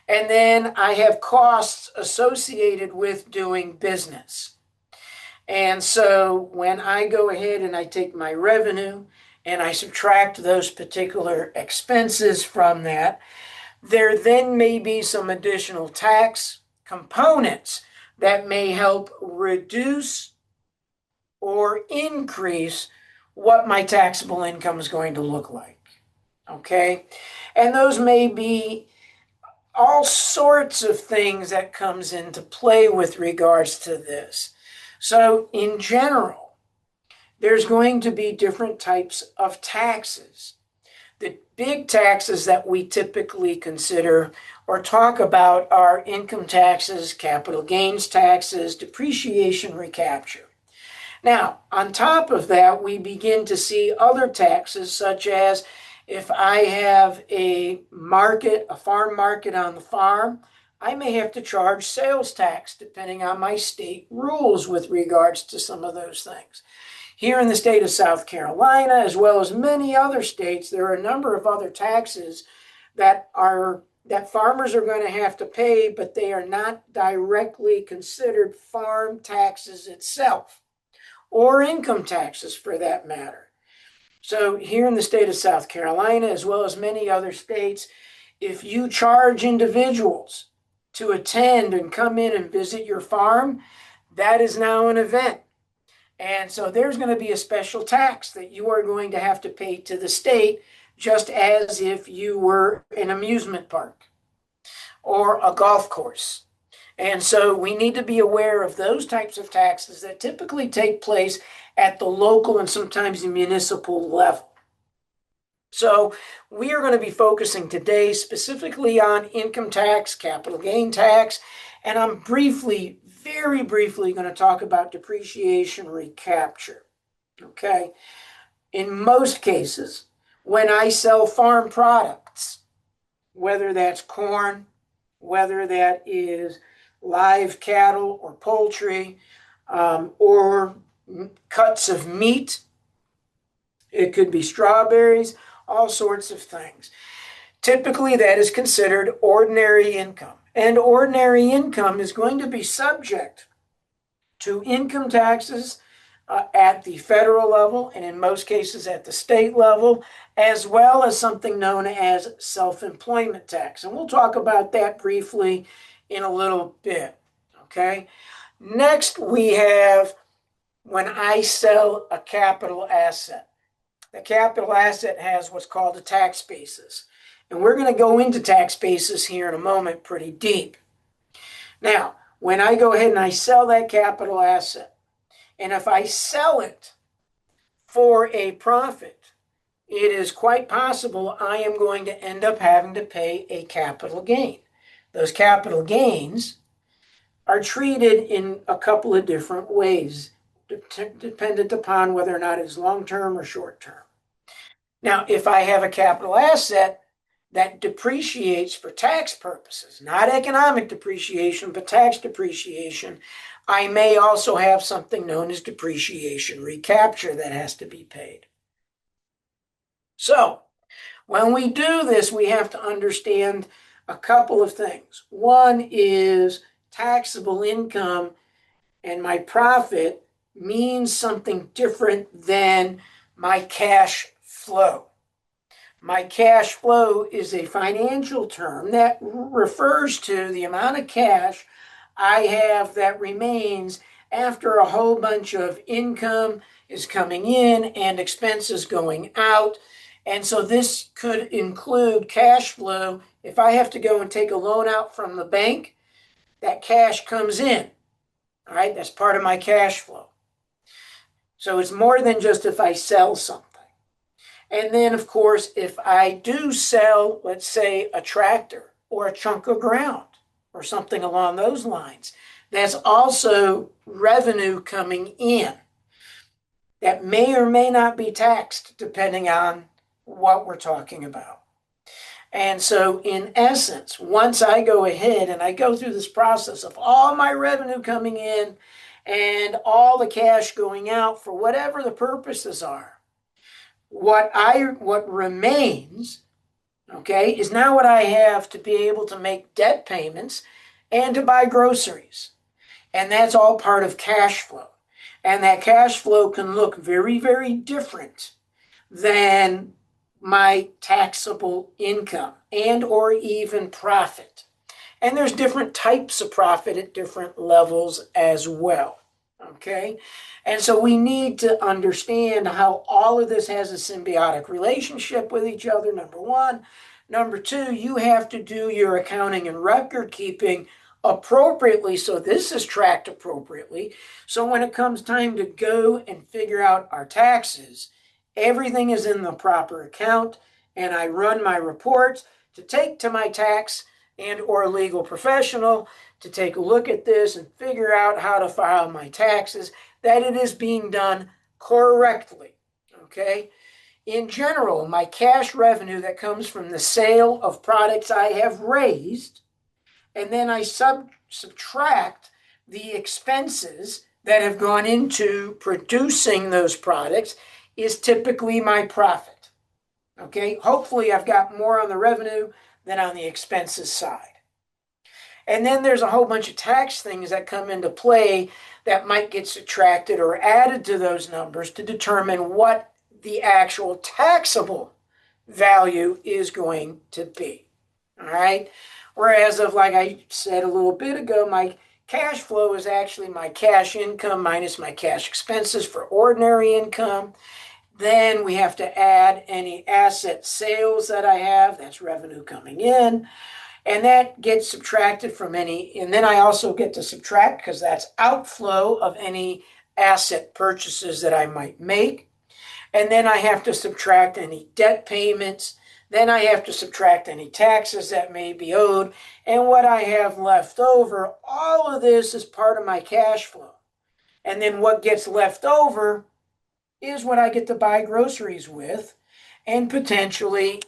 and then I have costs associated with doing business. And so when I go ahead and I take my revenue and I subtract those particular expenses from that, there then may be some additional tax components that may help reduce or increase what my taxable income is going to look like. Okay? And those may be all sorts of things that comes into play with regards to this. So in general, there's going to be different types of taxes. The big taxes that we typically consider or talk about are income taxes, capital gains taxes, depreciation recapture. Now, on top of that, we begin to see other taxes, such as if I have a market, a farm market on the farm, I may have to charge sales tax depending on my state rules with regards to some of those things. Here in the state of South Carolina, as well as many other states, there are a number of other taxes that farmers are going to have to pay, but they are not directly considered farm taxes itself, or income taxes for that matter. So here in the state of South Carolina, as well as many other states, if you charge individuals to attend and come in and visit your farm, that is now an event. And so there's going to be a special tax that you are going to have to pay to the state, just as if you were an amusement park or a golf course. And so we need to be aware of those types of taxes that typically take place at the local and sometimes the municipal level. So we are going to be focusing today specifically on income tax, capital gain tax, and I'm very briefly going to talk about depreciation recapture. Okay. In most cases, when I sell farm products, whether that's corn, whether that is live cattle or poultry, or cuts of meat, it could be strawberries, all sorts of things. Typically, that is considered ordinary income. And ordinary income is going to be subject to income taxes at the federal level, and in most cases at the state level, as well as something known as self-employment tax. And we'll talk about that briefly in a little bit, okay? Next, we have when I sell a capital asset. The capital asset has what's called a tax basis. And we're going to go into tax basis here in a moment pretty deep. Now, when I go ahead and I sell that capital asset, and if I sell it for a profit, it is quite possible I am going to end up having to pay a capital gain. Those capital gains are treated in a couple of different ways, dependent upon whether or not it's long-term or short-term. Now, if I have a capital asset that depreciates for tax purposes, not economic depreciation, but tax depreciation, I may also have something known as depreciation recapture that has to be paid. So, when we do this, we have to understand a couple of things. One is taxable income and my profit means something different than my cash flow. My cash flow is a financial term that refers to the amount of cash I have that remains after a whole bunch of income is coming in and expenses going out. And so this could include cash flow. If I have to go and take a loan out from the bank, that cash comes in. All right, that's part of my cash flow. So it's more than just if I sell something. And then, of course, if I do sell, let's say, a tractor or a chunk of ground or something along those lines, that's also revenue coming in that may or may not be taxed depending on what we're talking about. And so, in essence, once I go ahead and I go through this process of all my revenue coming in and all the cash going out for whatever the purposes are, what remains, okay, is now what I have to be able to make debt payments and to buy groceries. And that's all part of cash flow. And that cash flow can look very, very different than my taxable income and or even profit. And there's different types of profit at different levels as well. Okay. And so we need to understand how all of this has a symbiotic relationship with each other, number one. Number two, you have to do your accounting and record keeping appropriately so this is tracked appropriately. So when it comes time to go and figure out our taxes, everything is in the proper account, and I run my reports to take to my tax and or legal professional to take a look at this and figure out how to file my taxes, that it is being done correctly. Okay? In general, my cash revenue that comes from the sale of products I have raised, and then I subtract the expenses that have gone into producing those products, is typically my profit. Okay? Hopefully I've got more on the revenue than on the expenses side. And then there's a whole bunch of tax things that come into play that might get subtracted or added to those numbers to determine what the actual taxable value is going to be. All right? Whereas of, like I said a little bit ago, my cash flow is actually my cash income minus my cash expenses for ordinary income. Then we have to add any asset sales that I have, that's revenue coming in. And that gets subtracted from any, and then I also get to subtract, because that's outflow of any asset purchases that I might make. And then I have to subtract any debt payments. Then I have to subtract any taxes that may be owed. And what I have left over, all of this is part of my cash flow. And then what gets left over is what I get to buy groceries with and potentially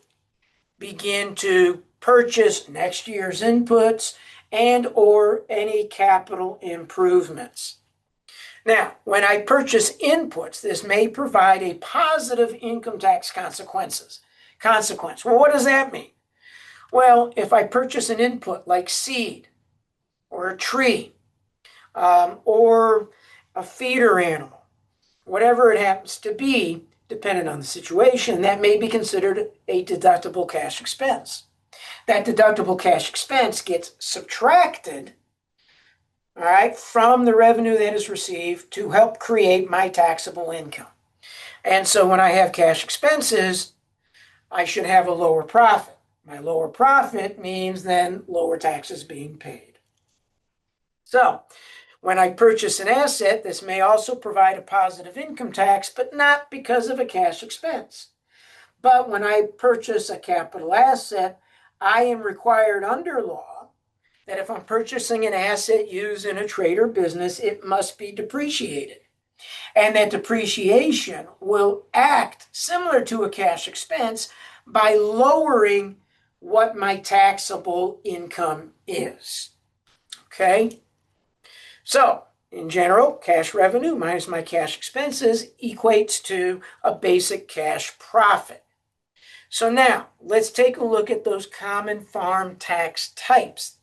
begin to purchase next year's inputs and or any capital improvements. Now, when I purchase inputs, this may provide a positive income tax consequence. Well, what does that mean? Well, if I purchase an input like seed or a tree or a feeder animal, whatever it happens to be, depending on the situation, that may be considered a deductible cash expense. That deductible cash expense gets subtracted, all right, from the revenue that is received to help create my taxable income. And so when I have cash expenses, I should have a lower profit. My lower profit means then lower taxes being paid. So when I purchase an asset, this may also provide a positive income tax, but not because of a cash expense. But when I purchase a capital asset, I am required under law that if I'm purchasing an asset used in a trade or business, it must be depreciated. And that depreciation will act similar to a cash expense by lowering what my taxable income is. Okay? So, in general, cash revenue minus my cash expenses equates to a basic cash profit. So now, let's take a look at those common farm tax types.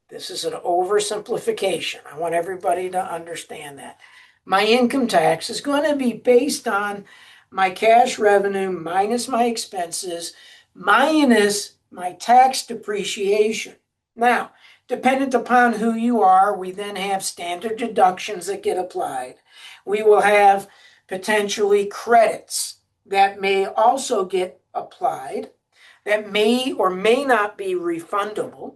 This is an oversimplification. I want everybody to understand that. My income tax is going to be based on my cash revenue minus my expenses minus my tax depreciation. Now, dependent upon who you are, we then have standard deductions that get applied. We will have potentially credits that may also get applied that may or may not be refundable.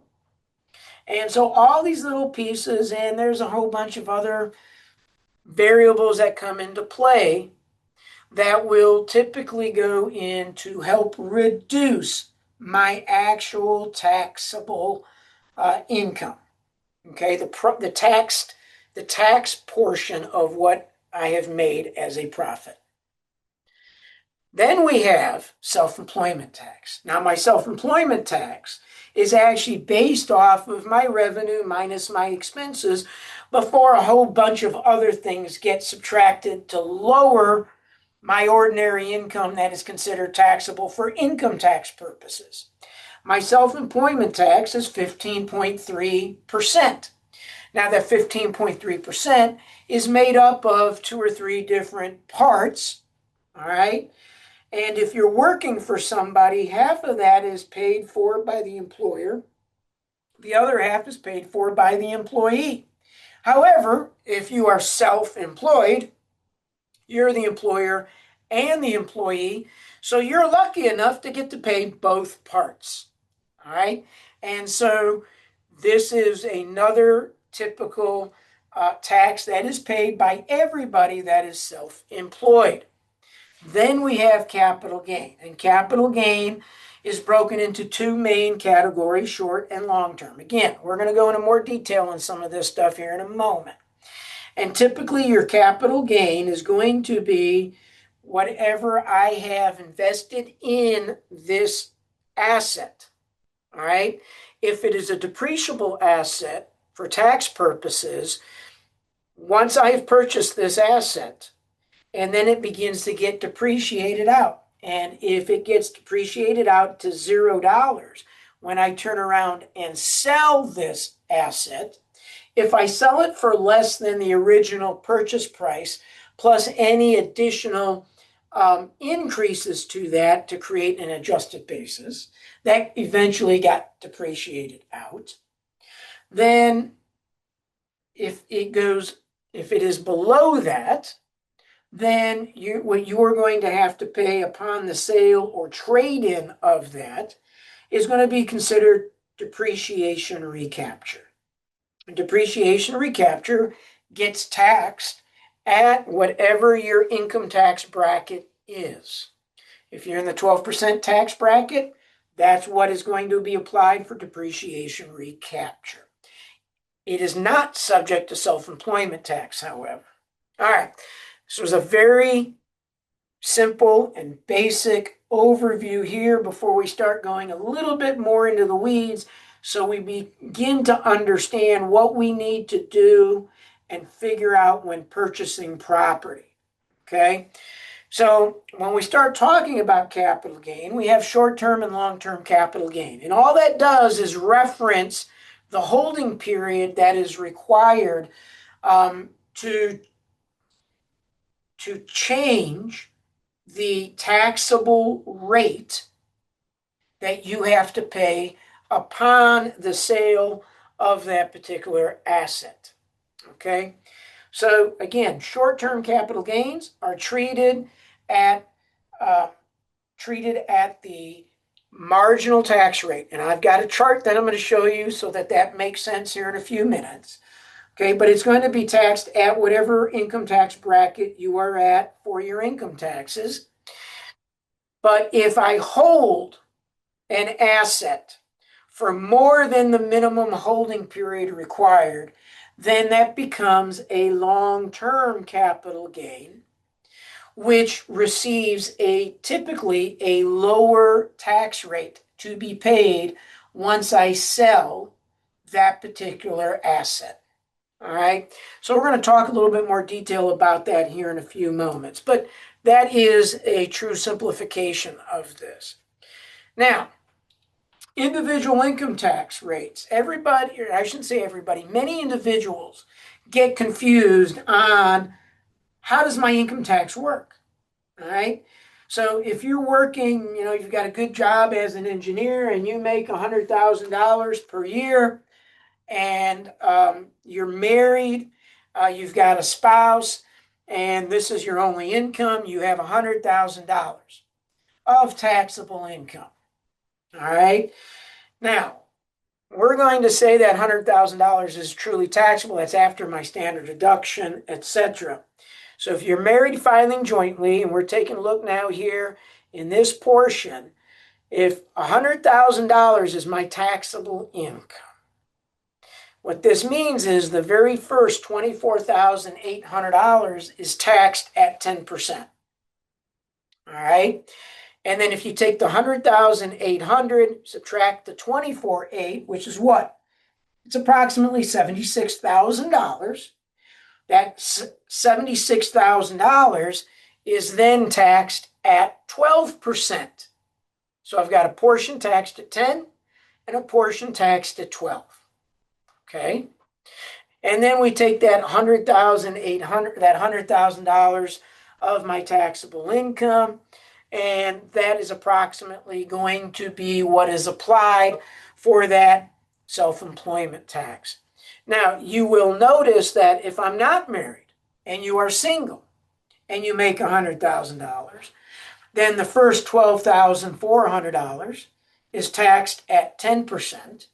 And so all these little pieces, and there's a whole bunch of other variables that come into play that will typically go in to help reduce my actual taxable income. Okay, the tax portion of what I have made as a profit. Then we have self-employment tax. Now, my self-employment tax is actually based off of my revenue minus my expenses before a whole bunch of other things get subtracted to lower my ordinary income that is considered taxable for income tax purposes. My self-employment tax is 15.3%. Now, that 15.3% is made up of 2 or 3 different parts, all right? And if you're working for somebody, half of that is paid for by the employer. The other half is paid for by the employee. However, if you are self-employed, you're the employer and the employee. So you're lucky enough to get to pay both parts. All right. And so this is another typical tax that is paid by everybody that is self-employed. Then we have capital gain, and capital gain is broken into 2 main categories, short and long term. Again, we're going to go into more detail on some of this stuff here in a moment. And typically your capital gain is going to be whatever I have invested in this asset. All right. If it is a depreciable asset for tax purposes, once I've purchased this asset, and then it begins to get depreciated out. And if it gets depreciated out to $0, when I turn around and sell this asset, if I sell it for less than the original purchase price, plus any additional increases to that to create an adjusted basis, that eventually got depreciated out. Then if it is below that, then what you're going to have to pay upon the sale or trade-in of that is going to be considered depreciation recapture. Depreciation recapture gets taxed at whatever your income tax bracket is. If you're in the 12% tax bracket, that's what is going to be applied for depreciation recapture. It is not subject to self-employment tax, however. All right. This was a very simple and basic overview here before we start going a little bit more into the weeds, so we begin to understand what we need to do and figure out when purchasing property. Okay? So when we start talking about capital gain, we have short-term and long-term capital gain. And all that does is reference the holding period that is required to change the taxable rate that you have to pay upon the sale of that particular asset. Okay? So again, short-term capital gains are treated at the marginal tax rate. And I've got a chart that I'm going to show you so that makes sense here in a few minutes. Okay, but it's going to be taxed at whatever income tax bracket you are at for your income taxes. But if I hold an asset for more than the minimum holding period required, then that becomes a long-term capital gain, which receives typically a lower tax rate to be paid once I sell that particular asset. All right, so we're going to talk a little bit more detail about that here in a few moments, but that is a true simplification of this. Now, individual income tax rates. Everybody, or I shouldn't say everybody, many individuals get confused on how does my income tax work? All right, so if you're working, you've got a good job as an engineer and you make $100,000 per year, and you're married, you've got a spouse, and this is your only income, you have $100,000. of taxable income. All right. Now, we're going to say that $100,000 is truly taxable. That's after my standard deduction, etc. So if you're married filing jointly, and we're taking a look now here in this portion, if $100,000 is my taxable income, what this means is the very first $24,800 is taxed at 10%. All right. And then if you take the 100,800, subtract the 24,800, which is what? It's approximately $76,000. That $76,000 is then taxed at 12%. So I've got a portion taxed at 10 and a portion taxed at 12. Okay. And then we take that $100,000 of my taxable income, and that is approximately going to be what is applied for that self-employment tax. Now, you will notice that if I'm not married and you are single and you make $100,000, then the first $12,400 is taxed at 10%.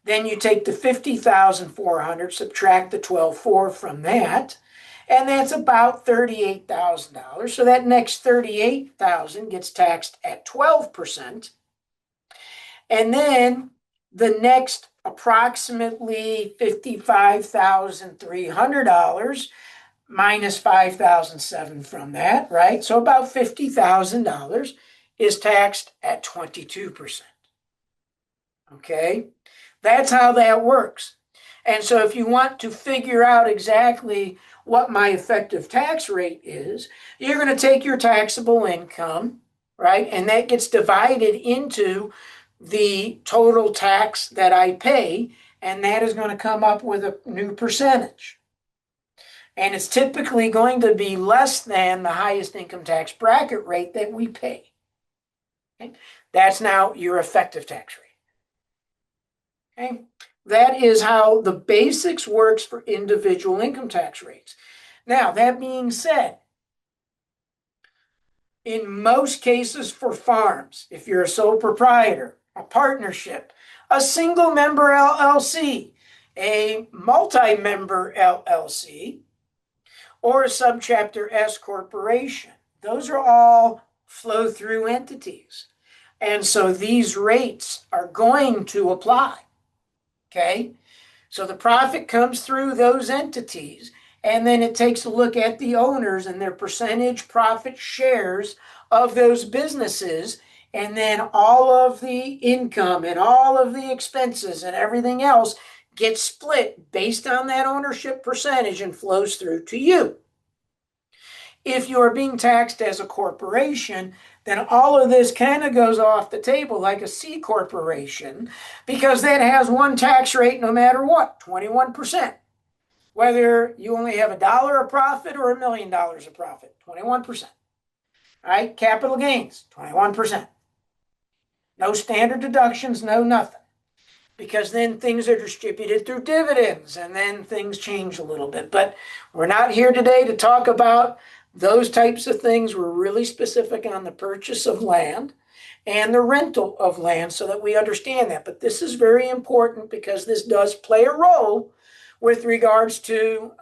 Then you take the $50,400, subtract the 12,400 from that, and that's about $38,000. So that next $38,000 gets taxed at 12%. And then the next approximately $55,300 minus $5,007 from that, right? So about $50,000 is taxed at 22%. Okay? That's how that works. And so if you want to figure out exactly what my effective tax rate is, you're going to take your taxable income, right? And that gets divided into the total tax that I pay, and that is going to come up with a new percentage. And it's typically going to be less than the highest income tax bracket rate that we pay. Okay? That's now your effective tax rate. Okay? That is how the basics works for individual income tax rates. Now, that being said, in most cases for farms, if you're a sole proprietor, a partnership, a single member LLC, a multi-member LLC, or a subchapter S corporation, those are all flow-through entities. And so these rates are going to apply. Okay, so the profit comes through those entities, and then it takes a look at the owners and their percentage profit shares of those businesses, and then all of the income and all of the expenses and everything else gets split based on that ownership percentage and flows through to you. If you are being taxed as a corporation, then all of this kind of goes off the table like a C corporation, because that has one tax rate no matter what, 21%. Whether you only have $1 of profit or $1 million of profit, 21%. All right, capital gains, 21%. No standard deductions, no nothing. Because then things are distributed through dividends, and then things change a little bit. But we're not here today to talk about those types of things. We're really specific on the purchase of land and the rental of land so that we understand that. But this is very important because this does play a role with regards to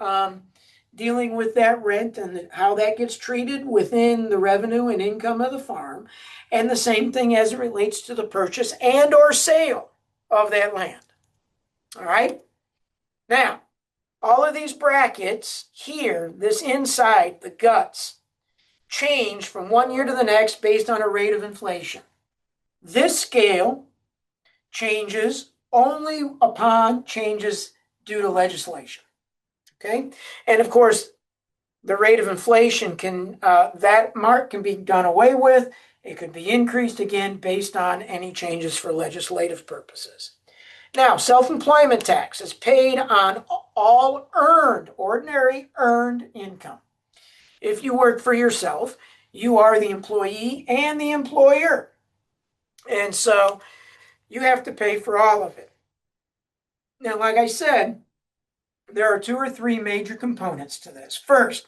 dealing with that rent and how that gets treated within the revenue and income of the farm. And the same thing as it relates to the purchase and or sale of that land. All right. Now, all of these brackets here, this inside, the guts, change from one year to the next based on a rate of inflation. This scale changes only upon changes due to legislation. Okay. And of course, the rate of inflation can, that mark can be done away with. It could be increased again based on any changes for legislative purposes. Now, self-employment tax is paid on all earned, ordinary earned income. If you work for yourself, you are the employee and the employer. And so you have to pay for all of it. Now, like I said, there are 2 or 3 major components to this. First,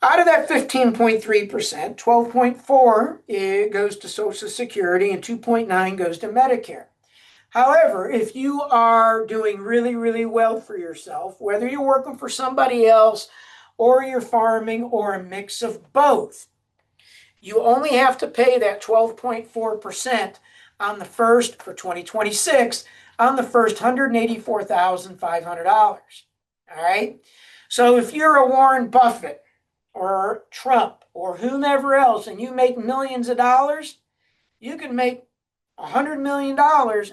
Out of that 15.3%, 12.4 it goes to Social Security and 2.9 goes to Medicare. However, if you are doing really, really well for yourself, whether you're working for somebody else or you're farming or a mix of both, you only have to pay that 12.4% on the first, for 2026, on the first $184,500. All right. So if you're a Warren Buffett or Trump or whomever else and you make millions of dollars, you can make $100 million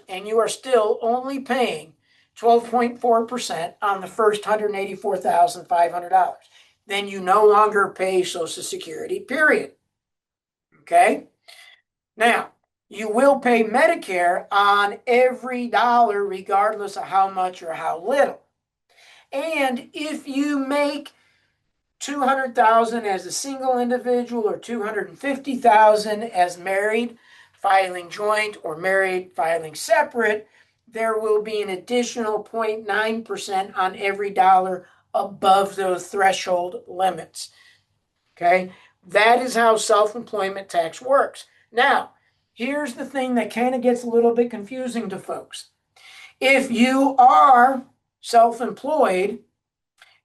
and you are still only paying 12.4% on the first $184,500. Then you no longer pay Social Security, period. Okay? Now, you will pay Medicare on every dollar, regardless of how much or how little. And if you make 200,000 as a single individual or 250,000 as married, filing joint, or married, filing separate, there will be an additional 0.9% on every dollar above those threshold limits. Okay? That is how self-employment tax works. Now, here's the thing that kind of gets a little bit confusing to folks. If you are self-employed,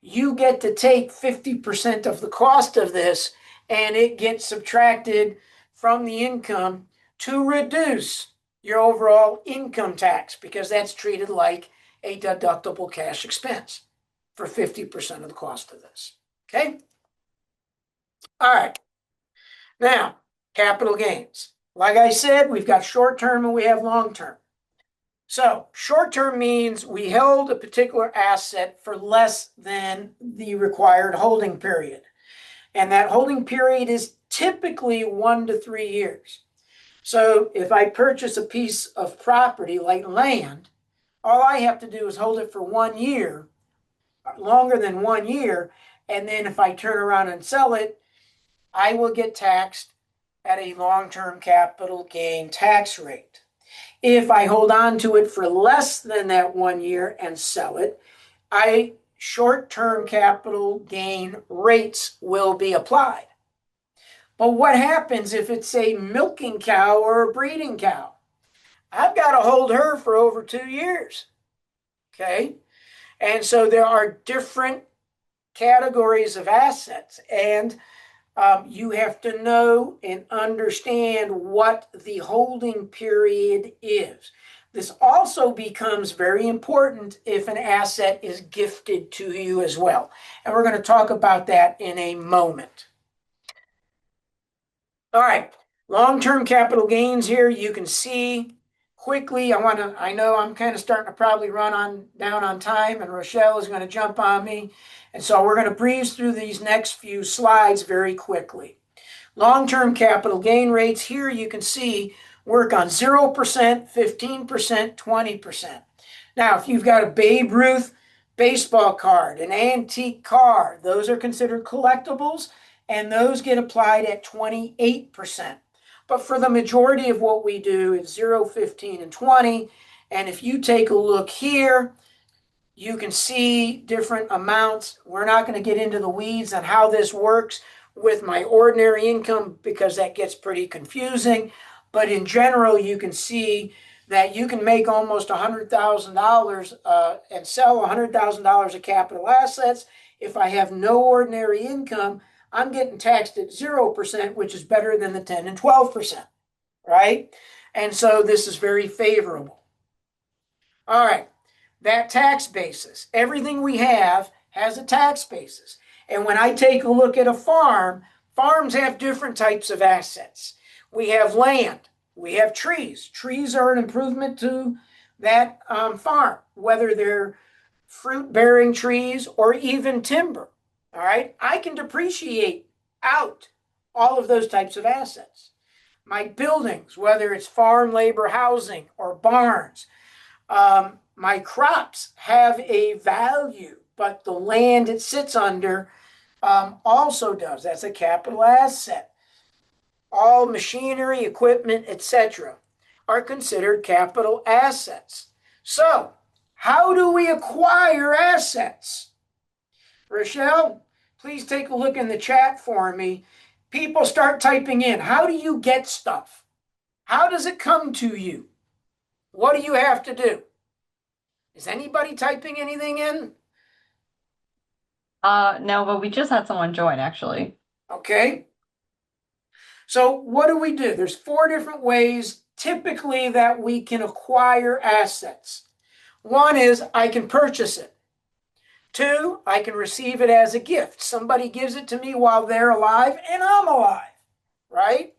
you get to take 50% of the cost of this and it gets subtracted from the income to reduce your overall income tax because that's treated like a deductible cash expense for 50% of the cost of this. Okay? All right. Now, capital gains. Like I said, we've got short term and we have long term. So short term means we held a particular asset for less than the required holding period. And that holding period is typically 1 to 3 years. So if I purchase a piece of property like land, all I have to do is hold it for 1 year, longer than 1 year. And then if I turn around and sell it, I will get taxed at a long-term capital gain tax rate. If I hold on to it for less than that 1 year and sell it, short-term capital gain rates will be applied. But what happens if it's a milking cow or a breeding cow? I've got to hold her for over 2 years. Okay? And so there are different categories of assets, and you have to know and understand what the holding period is. This also becomes very important if an asset is gifted to you as well. And we're going to talk about that in a moment. All right, long-term capital gains here. You can see quickly. I know I'm kind of starting to probably run down on time, and Rochelle is going to jump on me. And so we're going to breeze through these next few slides very quickly. Long-term capital gain rates here you can see work on 0%, 15%, 20%. Now, if you've got a Babe Ruth baseball card, an antique car, those are considered collectibles, and those get applied at 28%. But for the majority of what we do, it's 0, 15, and 20. And if you take a look here, you can see different amounts. We're not going to get into the weeds on how this works with my ordinary income because that gets pretty confusing. But in general, you can see that you can make almost $100,000 and sell $100,000 of capital assets. If I have no ordinary income, I'm getting taxed at 0%, which is better than the 10 and 12%, right? And so this is very favorable. All right, that tax basis. Everything we have has a tax basis. And when I take a look at a farm, farms have different types of assets. We have land. We have trees. Trees are an improvement to that farm, whether they're fruit-bearing trees or even timber. All right, I can depreciate out all of those types of assets. My buildings, whether it's farm labor housing or barns, my crops have a value, but the land it sits under also does. That's a capital asset. All machinery, equipment, etc. are considered capital assets. So, how do we acquire assets? Rochelle, please take a look in the chat for me. People start typing in. How do you get stuff? How does it come to you? What do you have to do? Is anybody typing anything in? No, but we just had someone join actually. Okay. So what do? There's 4 different ways typically that we can acquire assets. One is I can purchase it. 2, I can receive it as a gift. Somebody gives it to me while they're alive and I'm alive, right?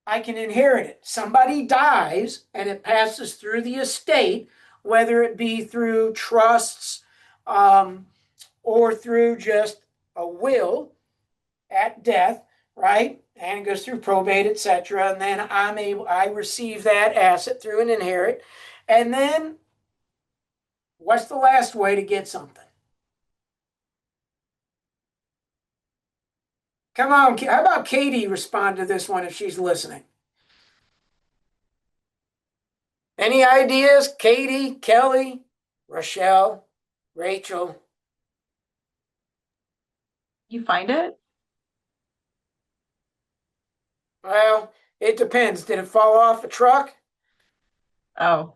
I can inherit it. Somebody dies and it passes through the estate, whether it be through trusts or through just a will at death, right? And it goes through probate, etc. And then I receive that asset through an inherit. And then what's the last way to get something? Come on, how about Katie respond to this one if she's listening? Any ideas? Katie, Kelly, Rochelle, Rachel? You find it? Well, it depends. Did it fall off a truck? Oh,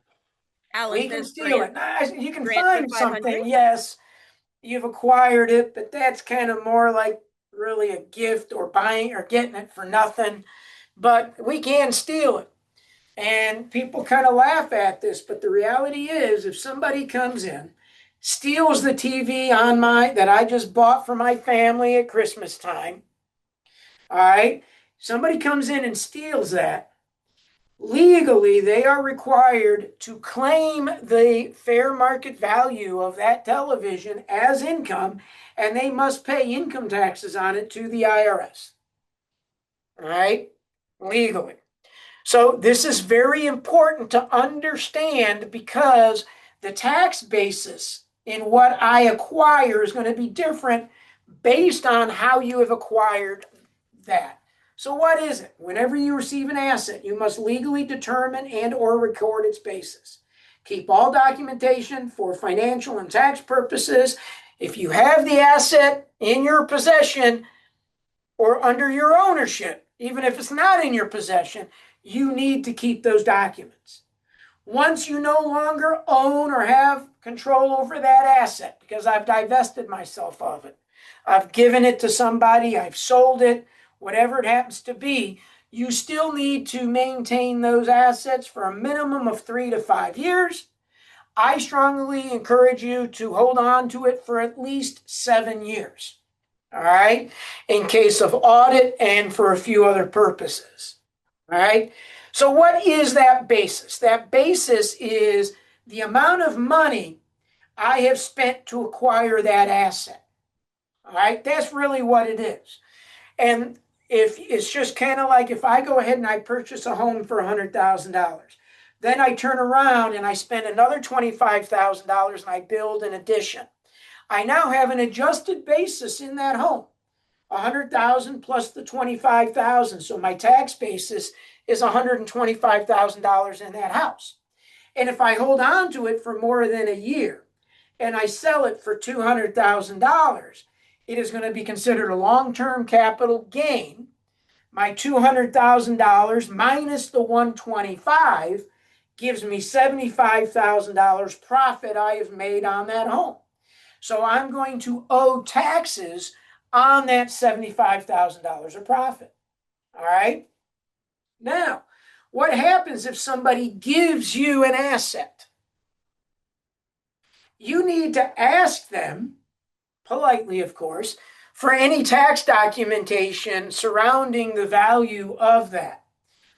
We can Alice's steal grant, it. Nice. You can grant for find 500. something, yes. You've acquired it, but that's kind of more like really a gift or buying or getting it for nothing. But we can steal it. And people kind of laugh at this, but the reality is if somebody comes in, steals the TV on that I just bought for my family at Christmas time, all right, somebody comes in and steals that, legally they are required to claim the fair market value of that television as income, and they must pay income taxes on it to the IRS, all right, legally. So this is very important to understand because the tax basis in what I acquire is going to be different based on how you have acquired that. So what is it? Whenever you receive an asset, you must legally determine and or record its basis. Keep all documentation for financial and tax purposes. If you have the asset in your possession or under your ownership, even if it's not in your possession, you need to keep those documents. Once you no longer own or have control over that asset, because I've divested myself of it, I've given it to somebody, I've sold it, whatever it happens to be, you still need to maintain those assets for a minimum of 3 to 5 years. I strongly encourage you to hold on to it for at least 7 years. All right, in case of audit and for a few other purposes. All right, so what is that basis? That basis is the amount of money I have spent to acquire that asset. All right, that's really what it is. And if it's just kind of like if I go ahead and I purchase a home for $100,000, then I turn around and I spend another $25,000 and I build an addition. I now have an adjusted basis in that home, 100,000 plus the 25,000. So my tax basis is $125,000 in that house. And if I hold on to it for more than a year and I sell it for $200,000, it is going to be considered a long-term capital gain. My $200,000 minus the 125 gives me $75,000 profit I have made on that home. So I'm going to owe taxes on that $75,000 of profit. All right. Now, what happens if somebody gives you an asset? You need to ask them, politely, of course, for any tax documentation surrounding the value of that,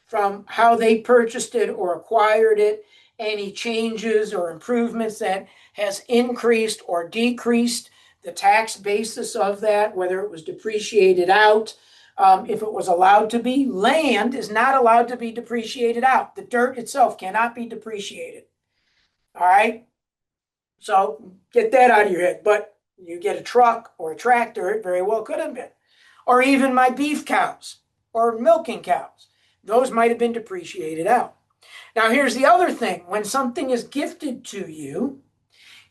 from how they purchased it or acquired it, any changes or improvements that has increased or decreased the tax basis of that, whether it was depreciated out, if it was allowed to be. Land is not allowed to be depreciated out. The dirt itself cannot be depreciated. All right? So get that out of your head. But you get a truck or a tractor, it very well could have been. Or even my beef cows or milking cows. Those might have been depreciated out. Now, here's the other thing. When something is gifted to you,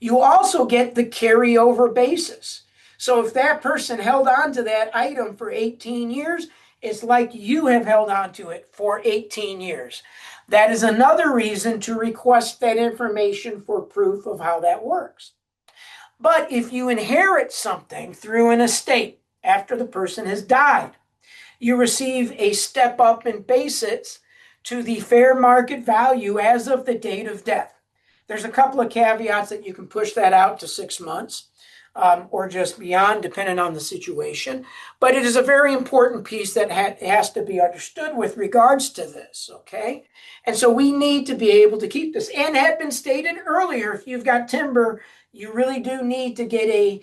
you also get the carryover basis. So if that person held on to that item for 18 years, it's like you have held on to it for 18 years. That is another reason to request that information for proof of how that works. But if you inherit something through an estate after the person has died, you receive a step up in basis to the fair market value as of the date of death. There's a couple of caveats that you can push that out to 6 months or just beyond, depending on the situation. But it is a very important piece that has to be understood with regards to this, okay? And so we need to be able to keep this. And had been stated earlier, if you've got timber, you really do need to get a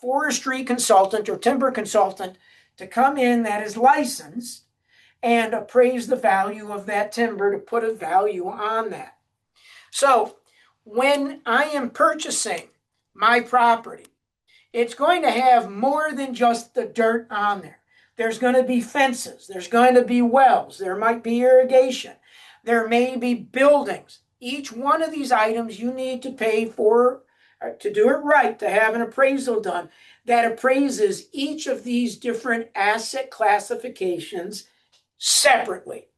forestry consultant or timber consultant to come in that is licensed and appraise the value of that timber to put a value on that. So when I am purchasing my property, it's going to have more than just the dirt on there. There's going to be fences. There's going to be wells. There might be irrigation. There may be buildings. Each one of these items you need to pay for to do it right, to have an appraisal done that appraises each of these different asset classifications separately.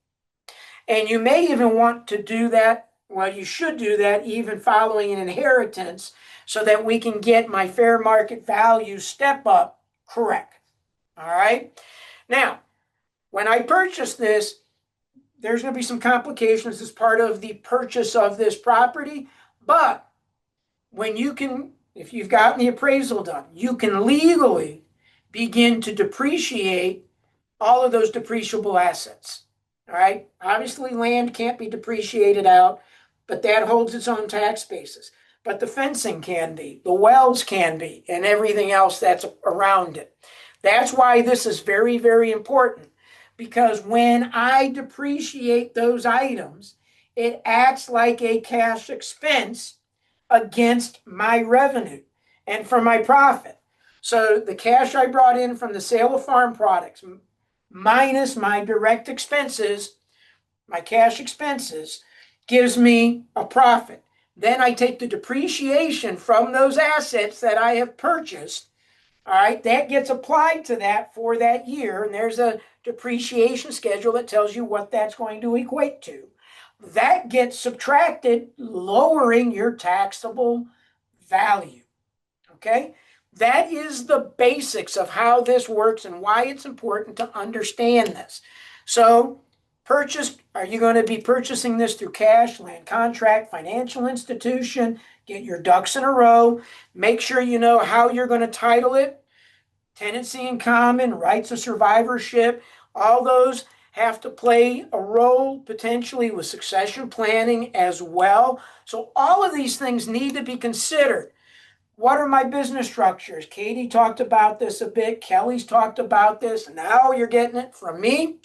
And you may even want to do that, well, you should do that even following an inheritance so that we can get my fair market value step up correct. All right. Now, when I purchase this, there's going to be some complications as part of the purchase of this property. But when you can, if you've gotten the appraisal done, you can legally begin to depreciate all of those depreciable assets. All right. Obviously, land can't be depreciated out, but that holds its own tax basis. But the fencing can be, the wells can be, and everything else that's around it. That's why this is very, very important, because when I depreciate those items, it acts like a cash expense against my revenue and for my profit. So the cash I brought in from the sale of farm products minus my direct expenses, my cash expenses, gives me a profit. Then I take the depreciation from those assets that I have purchased. All right, that gets applied to that for that year. And there's a depreciation schedule that tells you what that's going to equate to. That gets subtracted, lowering your taxable value. Okay? That is the basics of how this works and why it's important to understand this. So, are you going to be purchasing this through cash, land contract, financial institution? Get your ducks in a row. Make sure you know how you're going to title it. Tenancy in common, rights of survivorship, all those have to play a role potentially with succession planning as well. So all of these things need to be considered. What are my business structures? Katie talked about this a bit. Kelly's talked about this. Now you're getting it from me.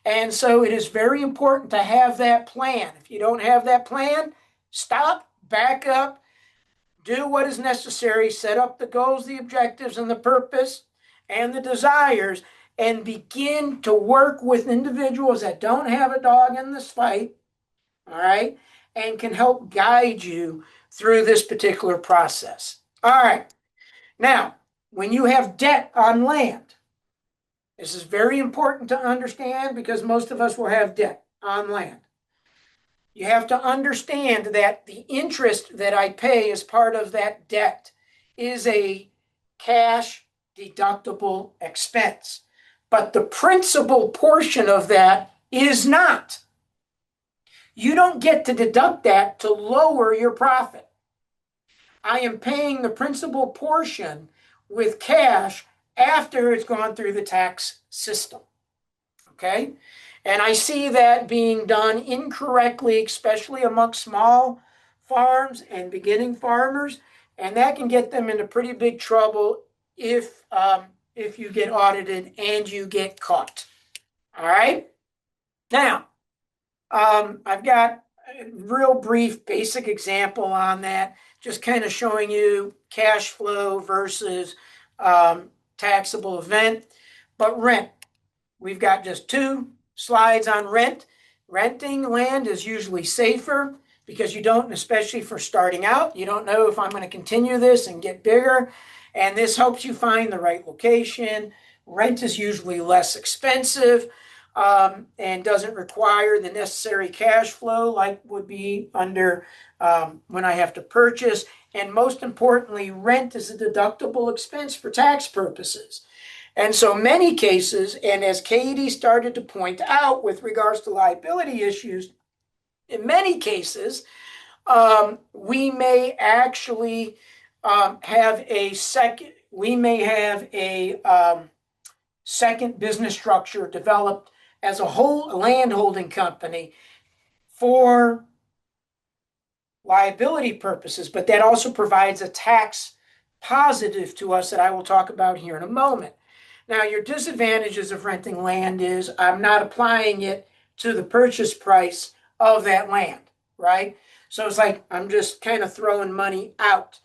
And so it is very important to have that plan. If you don't have that plan, stop, back up, do what is necessary, set up the goals, the objectives, and the purpose, and the desires, and begin to work with individuals that don't have a dog in this fight, all right, and can help guide you through this particular process. All right. Now, when you have debt on land, this is very important to understand because most of us will have debt on land. You have to understand that the interest that I pay as part of that debt is a cash deductible expense. But the principal portion of that is not. You don't get to deduct that to lower your profit. I am paying the principal portion with cash after it's gone through the tax system. Okay? And I see that being done incorrectly, especially amongst small farms and beginning farmers, and that can get them into pretty big trouble if you get audited and you get caught. All right. Now, I've got a real brief, basic example on that, just kind of showing you cash flow versus taxable event. But rent, we've got just two slides on rent. Renting land is usually safer. because you don't, especially for starting out, you don't know if I'm going to continue this and get bigger. And this helps you find the right location. Rent is usually less expensive and doesn't require the necessary cash flow like would be under when I have to purchase. And most importantly, rent is a deductible expense for tax purposes. And so many cases, and as Katie started to point out with regards to liability issues, in many cases, we may actually have a second business structure developed as a whole land holding company for liability purposes, but that also provides a tax positive to us that I will talk about here in a moment. Now, your disadvantages of renting land is I'm not applying it to the purchase price of that land, right? So it's like I'm just kind of throwing money out.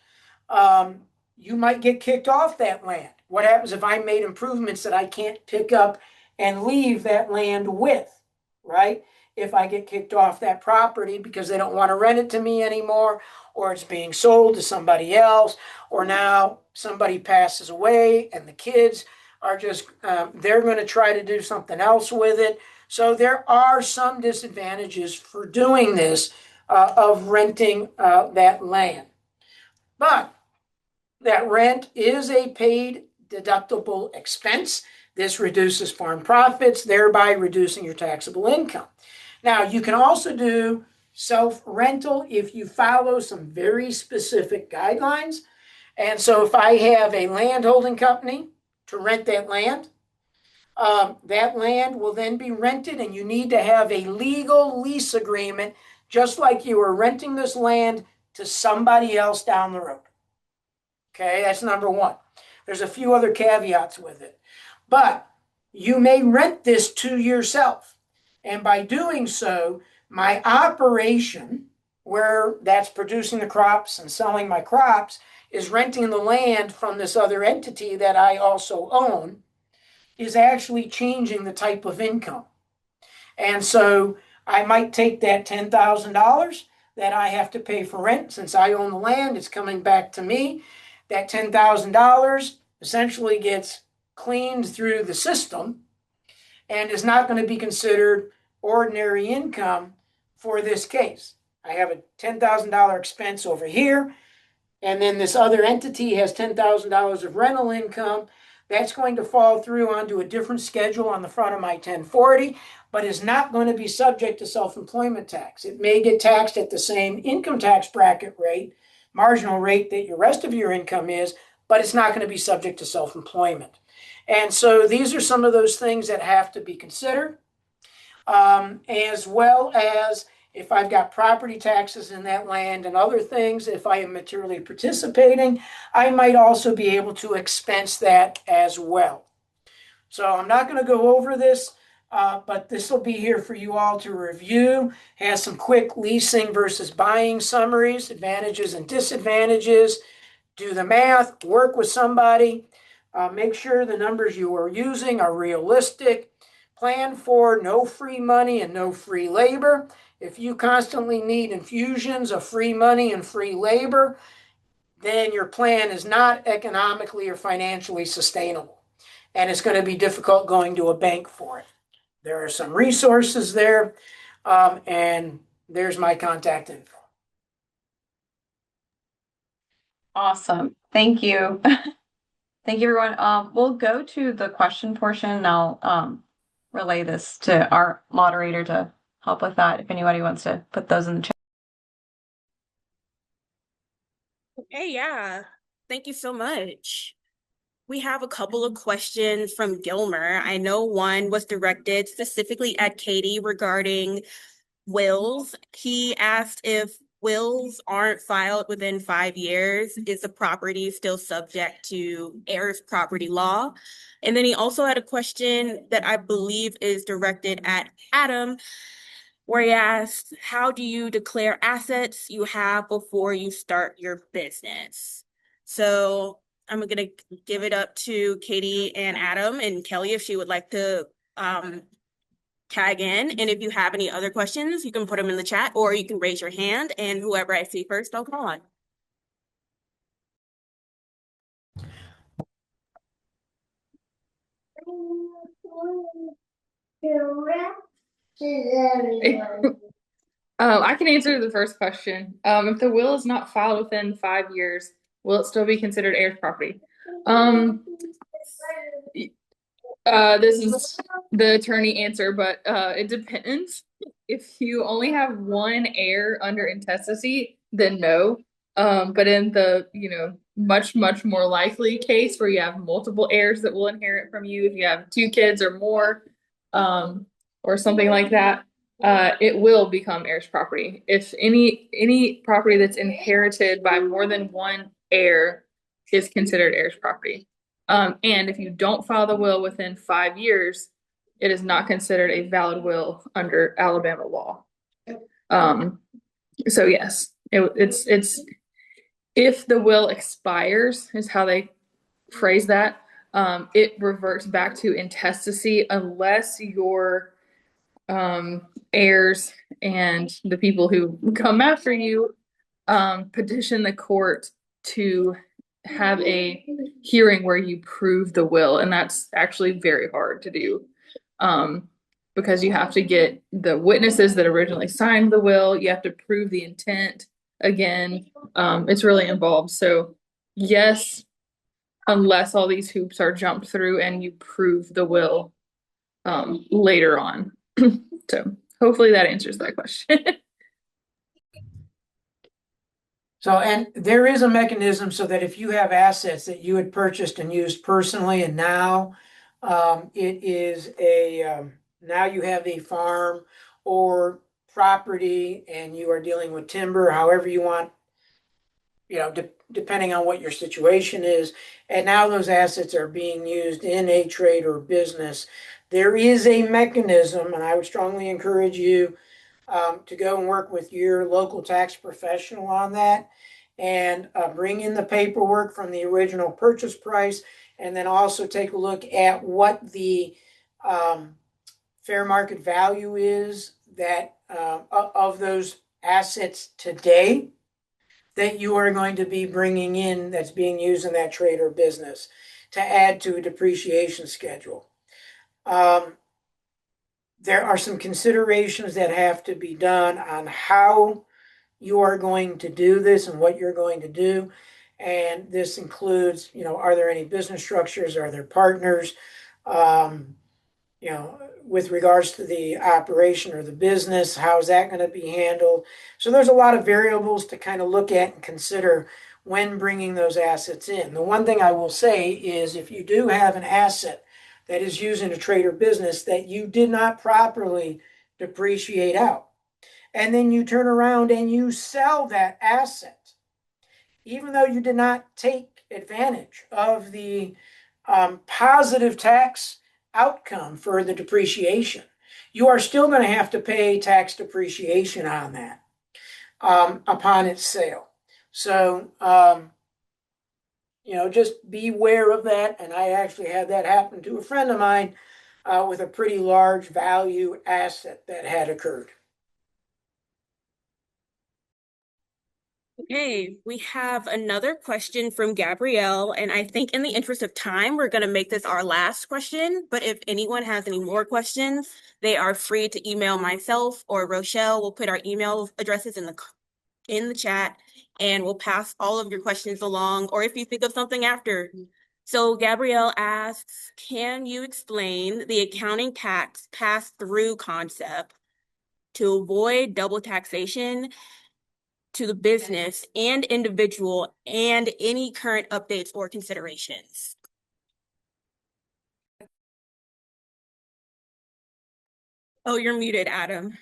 You might get kicked off that land. What happens if I made improvements that I can't pick up and leave that land with, right? If I get kicked off that property because they don't want to rent it to me anymore, or it's being sold to somebody else, or now somebody passes away and the kids are just, they're going to try to do something else with it. So there are some disadvantages for doing this of renting that land. But that rent is a paid deductible expense. This reduces farm profits, thereby reducing your taxable income. Now, you can also do self-rental if you follow some very specific guidelines. And so if I have a land holding company to rent that land will then be rented, and you need to have a legal lease agreement, just like you were renting this land to somebody else down the road. Okay, that's number one. There's a few other caveats with it, but you may rent this to yourself. And by doing so, my operation, where that's producing the crops and selling my crops, is renting the land from this other entity that I also own, is actually changing the type of income. And so I might take that $10,000 that I have to pay for rent since I own the land, it's coming back to me. That $10,000 essentially gets cleaned through the system and is not going to be considered ordinary income for this case. I have a $10,000 expense over here, and then this other entity has $10,000 of rental income. That's going to fall through onto a different schedule on the front of my 1040, but is not going to be subject to self-employment tax. It may get taxed at the same income tax bracket rate, marginal rate that your rest of your income is, but it's not going to be subject to self-employment. And so these are some of those things that have to be considered, as well as if I've got property taxes in that land and other things, if I am materially participating, I might also be able to expense that as well. So I'm not going to go over this, but this will be here for you all to review. Has some quick leasing versus buying summaries, advantages and disadvantages. Do the math, work with somebody, make sure the numbers you are using are realistic. Plan for no free money and no free labor. If you constantly need infusions of free money and free labor, then your plan is not economically or financially sustainable. And it's going to be difficult going to a bank for it. There are some resources there, and there's my contact info. Awesome. Thank you. Thank you, everyone. We'll go to the question portion, and I'll relay this to our moderator to help with that if anybody wants to put those in the chat. Okay, yeah. Thank you so much. We have a couple of questions from Gilmer. I know one was directed specifically at Katie regarding wills. He asked if wills aren't filed within 5 years, is the property still subject to heirs property law? And then he also had a question that I believe is directed at Adam, where he asked, how do you declare assets you have before you start your business? So I'm going to give it up to Katie and Adam and Kelly if she would like to tag in. And if you have any other questions, you can put them in the chat or you can raise your hand and whoever I see first, I'll call on. I can answer the first question. If the will is not filed within 5 years, will it still be considered heirs property? This is the attorney answer, but it depends. If you only have one heir under intestacy, then no. But in the, much, much more likely case where you have multiple heirs that will inherit from you, if you have 2 kids or more, or something like that, it will become heirs property. If any property that's inherited by more than one heir is considered heirs property. And if you don't file the will within 5 years, it is not considered a valid will under Alabama law. So yes, it's if the will expires is how they phrase that. It reverts back to intestacy unless your heirs and the people who come after you petition the court to have a hearing where you prove the will, and that's actually very hard to do, because you have to get the witnesses that originally signed the will, you have to prove the intent again. It's really involved. So yes, unless all these hoops are jumped through and you prove the will later on. So hopefully that answers that question. So, and there is a mechanism so that if you have assets that you had purchased and used personally, and now it is now you have a farm or property and you are dealing with timber, however you want, depending on what your situation is, and now those assets are being used in a trade or business, there is a mechanism, and I would strongly encourage you to go and work with your local tax professional on that and bring in the paperwork from the original purchase price, and then also take a look at what the fair market value is that of those assets today that you are going to be bringing in that's being used in that trade or business to add to a depreciation schedule. There are some considerations that have to be done on how you are going to do this and what you're going to do. And this includes, are there any business structures? Are there partners? With regards to the operation or the business, how is that going to be handled? So there's a lot of variables to kind of look at and consider when bringing those assets in. The one thing I will say is if you do have an asset that is used in a trade or business that you did not properly depreciate out, and then you turn around and you sell that asset, even though you did not take advantage of the positive tax outcome for the depreciation, you are still going to have to pay tax depreciation on that upon its sale. So, just beware of that. And I actually had that happen to a friend of mine with a pretty large value asset that had occurred. Okay, we have another question from Gabrielle, and I think in the interest of time, we're going to make this our last question. But if anyone has any more questions, they are free to email myself or Rochelle. We'll put our email addresses in the chat, and we'll pass all of your questions along, or if you think of something after. So Gabrielle asks, can you explain the accounting tax pass-through concept to avoid double taxation to the business and individual and any current updates or considerations? Oh, you're muted, Adam.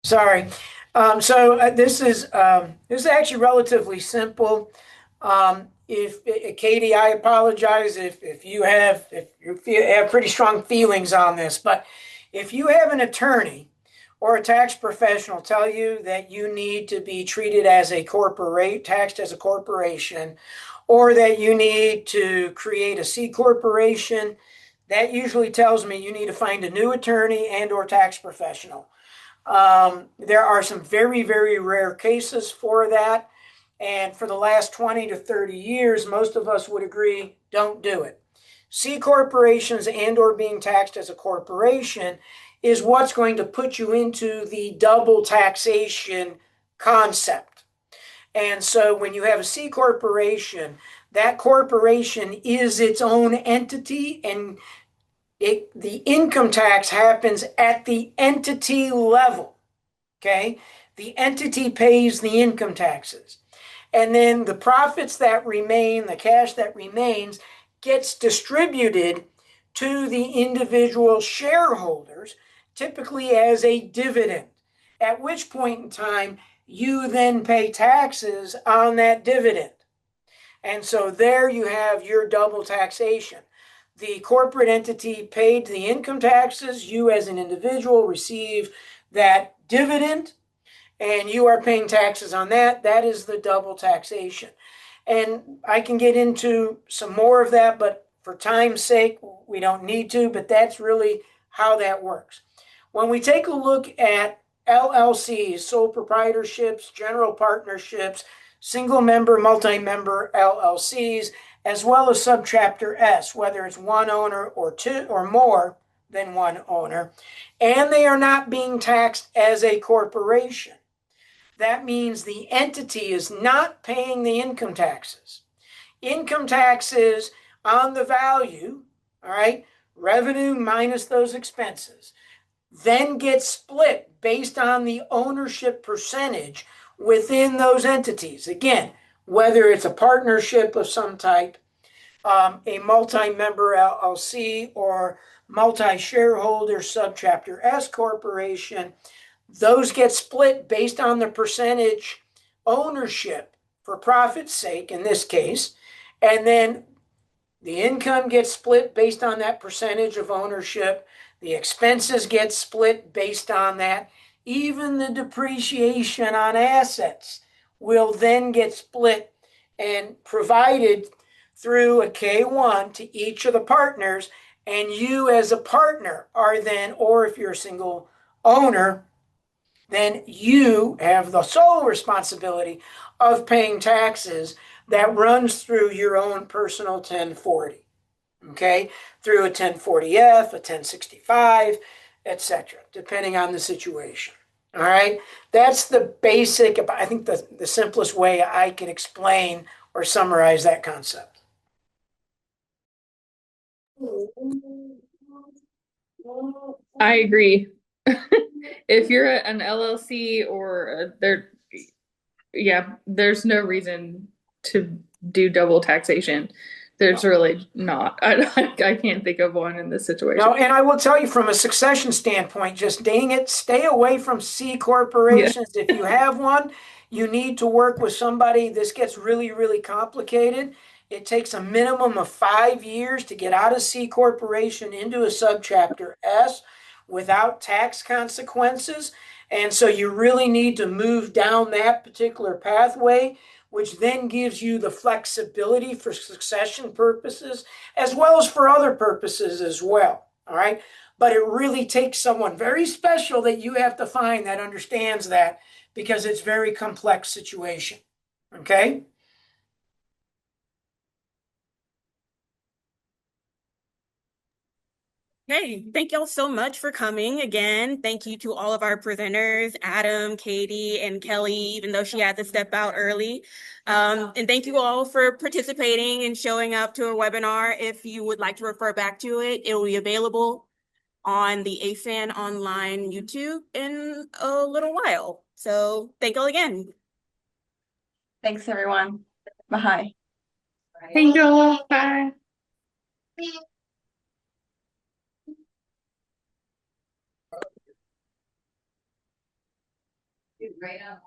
Sorry. This is actually relatively simple. If Katie, I apologize if you have pretty strong feelings on this, but if you have an attorney or a tax professional tell you that you need to be treated as a taxed as a corporation, or that you need to create a C corporation, that usually tells me you need to find a new attorney and or tax professional. There are some very, very rare cases for that. And for the last 20 to 30 years, most of us would agree, don't do it. C corporations and or being taxed as a corporation is what's going to put you into the double taxation concept. And so when you have a C corporation, that corporation is its own entity, and the income tax happens at the entity level. Okay? The entity pays the income taxes. And then the profits that remain, the cash that remains, gets distributed to the individual shareholders, typically as a dividend, at which point in time you then pay taxes on that dividend. And so there you have your double taxation. The corporate entity paid the income taxes, you as an individual receive that dividend, and you are paying taxes on that. That is the double taxation. And I can get into some more of that, but for time's sake, we don't need to, but that's really how that works. When we take a look at LLCs, sole proprietorships, general partnerships, single member, multi-member LLCs, as well as subchapter S, whether it's one owner or two or more than one owner, and they are not being taxed as a corporation. That means the entity is not paying the income taxes. Income taxes on the value, all right, revenue minus those expenses, then get split based on the ownership percentage within those entities. Again, whether it's a partnership of some type, a multi-member LLC, or multi-shareholder subchapter S corporation, those get split based on the percentage ownership for profit's sake in this case. And then the income gets split based on that percentage of ownership. The expenses get split based on that. Even the depreciation on assets will then get split and provided through a K1 to each of the partners. And you as a partner are then, or if you're a single owner, then you have the sole responsibility of paying taxes that runs through your own personal 1040, okay? Through a 1040F, a 1065, etc., depending on the situation. All right? That's the basic, I think the simplest way I can explain or summarize that concept. I agree. If you're an LLC or there's no reason to do double taxation. There's really not. I can't think of one in this situation. No, and I will tell you from a succession standpoint, just dang it, stay away from C Yeah. corporations. If you have one, you need to work with somebody. This gets really, really complicated. It takes a minimum of 5 years to get out of C corporation into a subchapter S without tax consequences. And so you really need to move down that particular pathway, which then gives you the flexibility for succession purposes as well as for other purposes as well. All right. But it really takes someone very special that you have to find that understands that, because it's a very complex situation. Okay. Hey, thank y'all so much for coming again. Thank you to all of our presenters, Adam, Katie, and Kelly, even though she had to step out early. And thank you all for participating and showing up to our webinar. If you would like to refer back to it, it will be available on the ASAN online YouTube in a little while. So thank y'all again. Thanks, everyone. Bye. Thank you all. Bye. Right up.